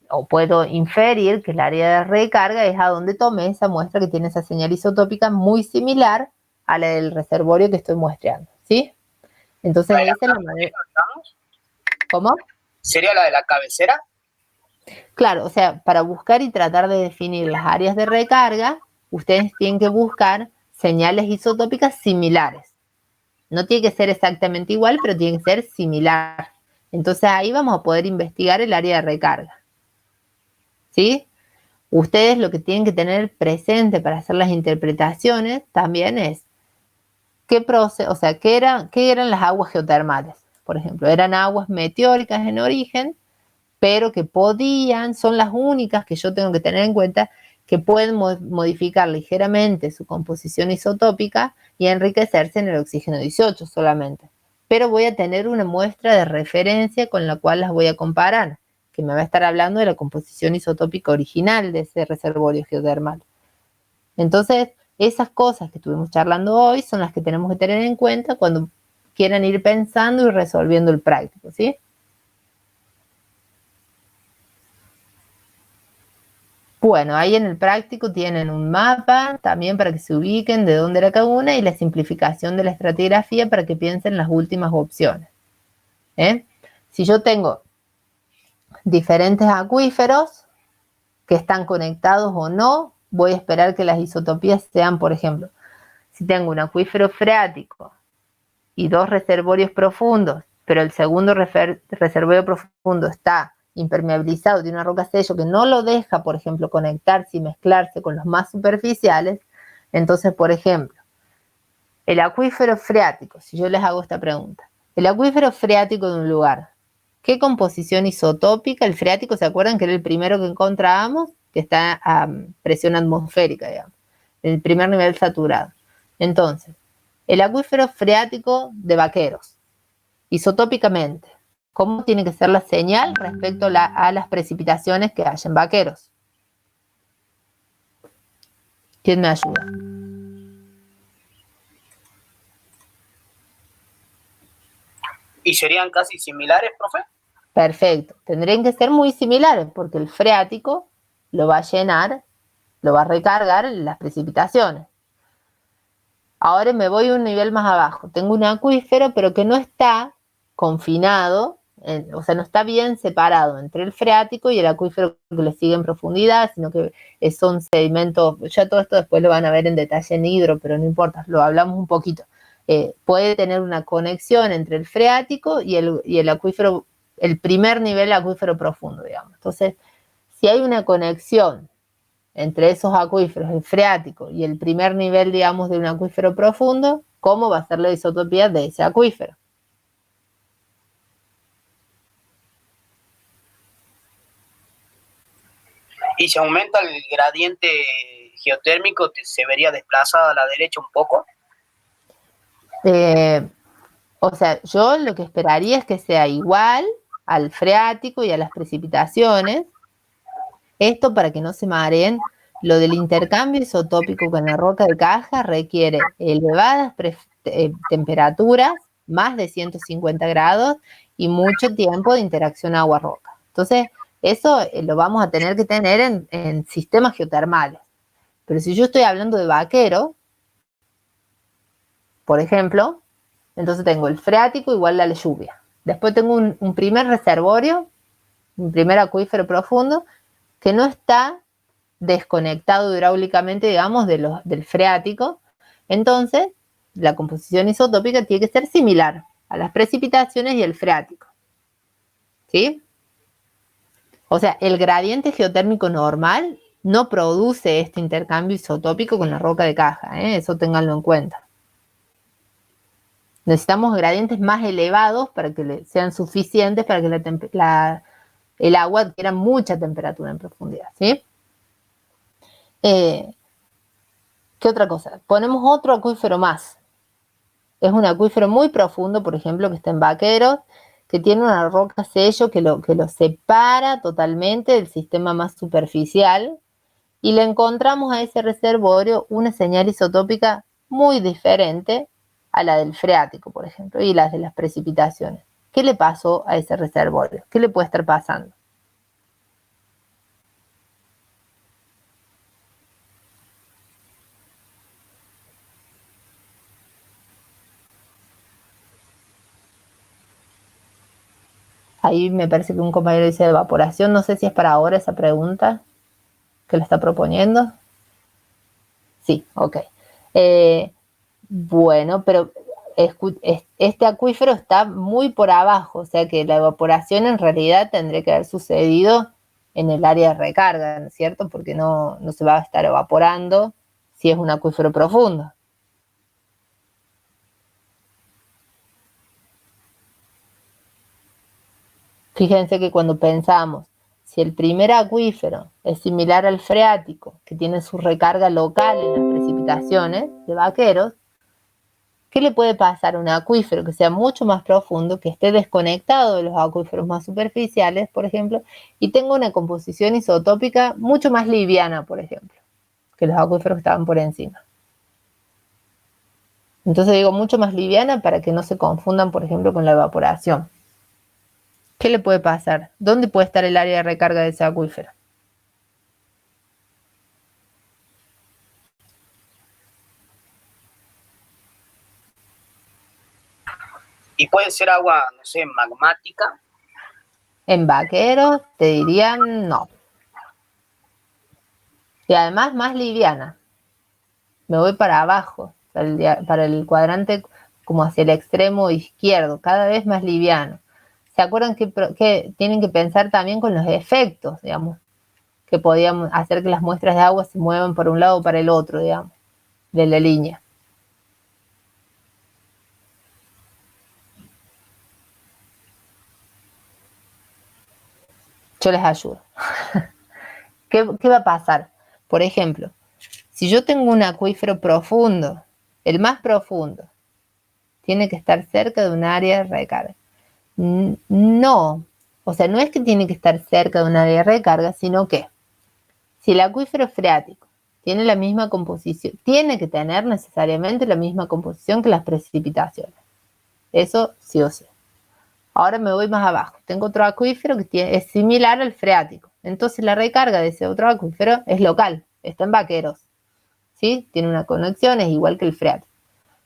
o puedo inferir que el área de recarga es a donde tomé esa muestra que tiene esa señal isotópica muy similar a la del reservorio que estoy muestreando, ¿sí? Entonces esa es la manera. ¿Cómo? ¿Sería la de la cabecera? Claro, o sea, para buscar y tratar de definir las áreas de recarga, ustedes tienen que buscar señales isotópicas similares. No tiene que ser exactamente igual, pero tiene que ser similar. Entonces ahí vamos a poder investigar el área de recarga, ¿sí? Ustedes lo que tienen que tener presente para hacer las interpretaciones también es qué eran las aguas geotermales, por ejemplo. Eran aguas meteóricas en origen, pero que son las únicas que yo tengo que tener en cuenta que pueden modificar ligeramente su composición isotópica y enriquecerse en el oxígeno 18 solamente. Pero voy a tener una muestra de referencia con la cual las voy a comparar, que me va a estar hablando de la composición isotópica original de ese reservorio geotermal. Entonces, esas cosas que estuvimos charlando hoy son las que tenemos que tener en cuenta cuando quieran ir pensando y resolviendo el práctico, ¿sí? Bueno, ahí en el práctico tienen un mapa también para que se ubiquen de dónde era cada una y la simplificación de la estratigrafía para que piensen las últimas opciones. Si yo tengo diferentes acuíferos que están conectados o no, voy a esperar que las isotopías sean, por ejemplo, si tengo un acuífero freático y 2 reservorios profundos, pero el segundo reservorio profundo está impermeabilizado, de una roca sello que no lo deja, por ejemplo, conectarse y mezclarse con los más superficiales, entonces, por ejemplo, el acuífero freático, si yo les hago esta pregunta, el acuífero freático de un lugar, ¿qué composición isotópica? El freático, ¿se acuerdan que era el primero que encontrábamos? Que está a presión atmosférica, digamos, el primer nivel saturado. Entonces, el acuífero freático de Vaqueros, isotópicamente, ¿cómo tiene que ser la señal respecto a las precipitaciones que hay en Vaqueros? ¿Quién me ayuda? ¿Y serían casi similares, profe? Perfecto. Tendrían que ser muy similares porque el freático lo va a llenar, lo va a recargar en las precipitaciones. Ahora me voy un nivel más abajo. Tengo un acuífero, pero que no está confinado, o sea, no está bien separado entre el freático y el acuífero que le sigue en profundidad, sino que son sedimentos. Ya todo esto después lo van a ver en detalle en hidro, pero no importa, lo hablamos un poquito. Puede tener una conexión entre el freático y el acuífero, el primer nivel acuífero profundo, digamos. Entonces, si hay una conexión entre esos acuíferos, el freático y el primer nivel, digamos, de un acuífero profundo, ¿cómo va a ser la isotopía de ese acuífero? ¿Y si aumenta el gradiente geotérmico, se vería desplazada a la derecha un poco? O sea, yo lo que esperaría es que sea igual al freático y a las precipitaciones. Esto para que no se mareen. Lo del intercambio isotópico con la roca de caja requiere elevadas temperaturas, más de 150 grados, y mucho tiempo de interacción agua-roca. Entonces, eso lo vamos a tener que tener en sistemas geotermales. Pero si yo estoy hablando de Vaquero, por ejemplo, entonces tengo el freático igual a la lluvia. Después tengo un primer reservorio, un primer acuífero profundo, que no está desconectado hidráulicamente, digamos, del freático. Entonces, la composición isotópica tiene que ser similar a las precipitaciones y el freático. ¿Sí? O sea, el gradiente geotérmico normal no produce este intercambio isotópico con la roca de caja, eso ténganlo en cuenta. Necesitamos gradientes más elevados para que sean suficientes para que el agua adquiera mucha temperatura en profundidad, ¿sí? ¿Qué otra cosa? Ponemos otro acuífero más. Es un acuífero muy profundo, por ejemplo, que está en Vaqueros, que tiene una roca sello que lo separa totalmente del sistema más superficial, y le encontramos a ese reservorio una señal isotópica muy diferente a la del freático, por ejemplo, y las de las precipitaciones. ¿Qué le pasó a ese reservorio? ¿Qué le puede estar pasando? Ahí me parece que un compañero dice evaporación. No sé si es para ahora esa pregunta que le está proponiendo. Sí, ok. Bueno, pero este acuífero está muy por abajo, o sea que la evaporación en realidad tendría que haber sucedido en el área de recarga, ¿no es cierto? Porque no se va a estar evaporando si es un acuífero profundo. Fíjense que cuando pensamos, si el primer acuífero es similar al freático, que tiene su recarga local en las precipitaciones de Vaqueros, ¿qué le puede pasar a un acuífero que sea mucho más profundo, que esté desconectado de los acuíferos más superficiales, por ejemplo, y tenga una composición isotópica mucho más liviana, por ejemplo, que los acuíferos que estaban por encima? Entonces digo mucho más liviana para que no se confundan, por ejemplo, con la evaporación. ¿Qué le puede pasar? ¿Dónde puede estar el área de recarga de ese acuífero? Y puede ser agua, no sé, magmática. En Vaqueros te dirían no. Y además más liviana. Me voy para abajo, para el cuadrante como hacia el extremo izquierdo, cada vez más liviano. ¿Se acuerdan que tienen que pensar también con los efectos, digamos, que podíamos hacer que las muestras de agua se muevan por un lado o para el otro, digamos, de la línea? Yo les ayudo. ¿Qué va a pasar? Por ejemplo, si yo tengo un acuífero profundo, el más profundo, tiene que estar cerca de un área de recarga. No, o sea, no es que tiene que estar cerca de un área de recarga, sino que si el acuífero freático tiene la misma composición, tiene que tener necesariamente la misma composición que las precipitaciones. Eso sí o sí. Ahora me voy más abajo. Tengo otro acuífero que es similar al freático. Entonces la recarga de ese otro acuífero es local, está en Vaqueros. ¿Sí? Tiene una conexión, es igual que el freático.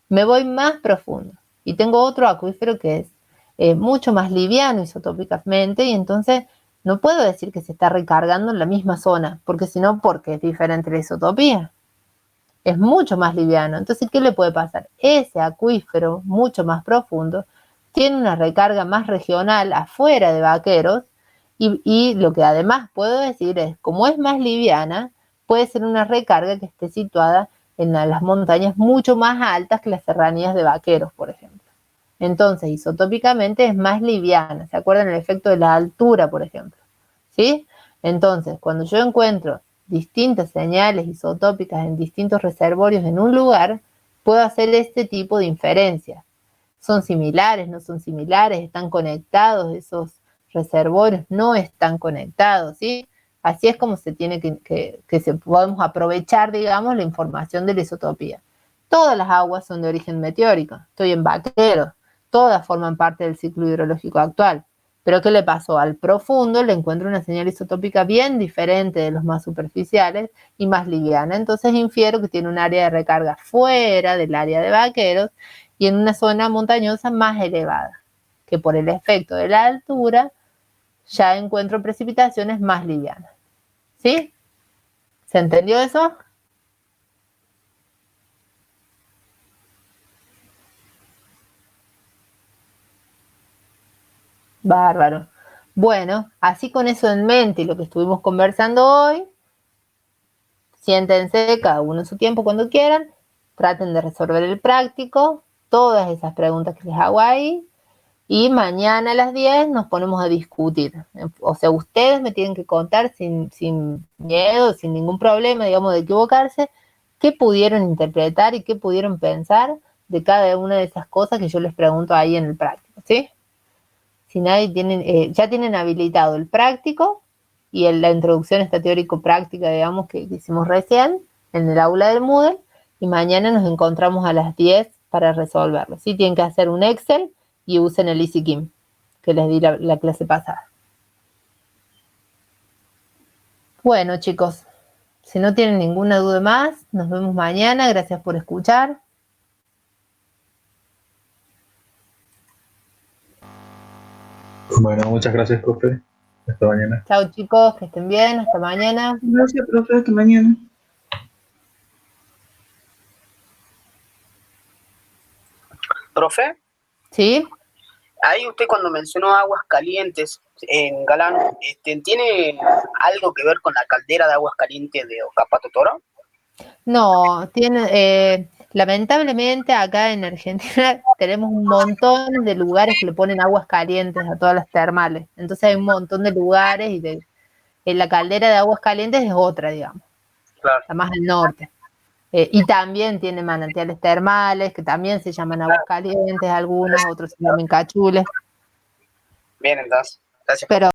Me voy más profundo y tengo otro acuífero que es mucho más liviano isotópicamente, y entonces no puedo decir que se está recargando en la misma zona, porque si no, porque es diferente la isotopía. Es mucho más liviano. Entonces, ¿qué le puede pasar? Ese acuífero mucho más profundo tiene una recarga más regional afuera de Vaqueros, y lo que además puedo decir es, como es más liviana, puede ser una recarga que esté situada en las montañas mucho más altas que las serranías de Vaqueros, por ejemplo. Entonces, isotópicamente es más liviana. ¿Se acuerdan el efecto de la altura, por ejemplo? ¿Sí? Entonces, cuando yo encuentro distintas señales isotópicas en distintos reservorios en un lugar, puedo hacer este tipo de inferencias. ¿Son similares? ¿No son similares? ¿Están conectados esos reservorios? ¿No están conectados? ¿Sí? Así es como se tiene que podemos aprovechar, digamos, la información de la isotopía. Todas las aguas son de origen meteórico. Estoy en Vaqueros. Todas forman parte del ciclo hidrológico actual. Pero ¿qué le pasó? Al profundo le encuentro una señal isotópica bien diferente de los más superficiales y más liviana. Entonces infiero que tiene un área de recarga fuera del área de Vaqueros y en una zona montañosa más elevada, que por el efecto de la altura ya encuentro precipitaciones más livianas. ¿Sí? ¿Se entendió eso? Bárbaro. Bueno, así con eso en mente y lo que estuvimos conversando hoy, siéntense cada uno en su tiempo cuando quieran, traten de resolver el práctico, todas esas preguntas que les hago ahí, y mañana a las 10 nos ponemos a discutir. O sea, ustedes me tienen que contar sin miedo, sin ningún problema, digamos, de equivocarse, qué pudieron interpretar y qué pudieron pensar de cada una de esas cosas que yo les pregunto ahí en el práctico, ¿sí? Si nadie tienen, ya tienen habilitado el práctico y la introducción a esta teórico-práctica, digamos, que hicimos recién en el aula del Moodle, y mañana nos encontramos a las 10 para resolverlo. Sí, tienen que hacer un Excel y usen el EasyKim, que les di la clase pasada. Bueno, chicos, si no tienen ninguna duda más, nos vemos mañana. Gracias por escuchar. Bueno, muchas gracias, profe. Hasta mañana. Chao, chicos, que estén bien. Hasta mañana. Gracias, profe, hasta mañana. ¿Profe? ¿Sí? Ahí usted cuando mencionó aguas calientes en Galán, ¿tiene algo que ver con la caldera de aguas calientes de Ocapato Toro? No, lamentablemente acá en Argentina tenemos un montón de lugares que le ponen aguas calientes a todas las termales. Entonces hay un montón de lugares y en la caldera de aguas calientes es otra, digamos, Claro. está más al norte. Y también tiene manantiales termales que también se llaman aguas calientes, algunos, otros se llaman cachules. Bien, entonces. Gracias. Pero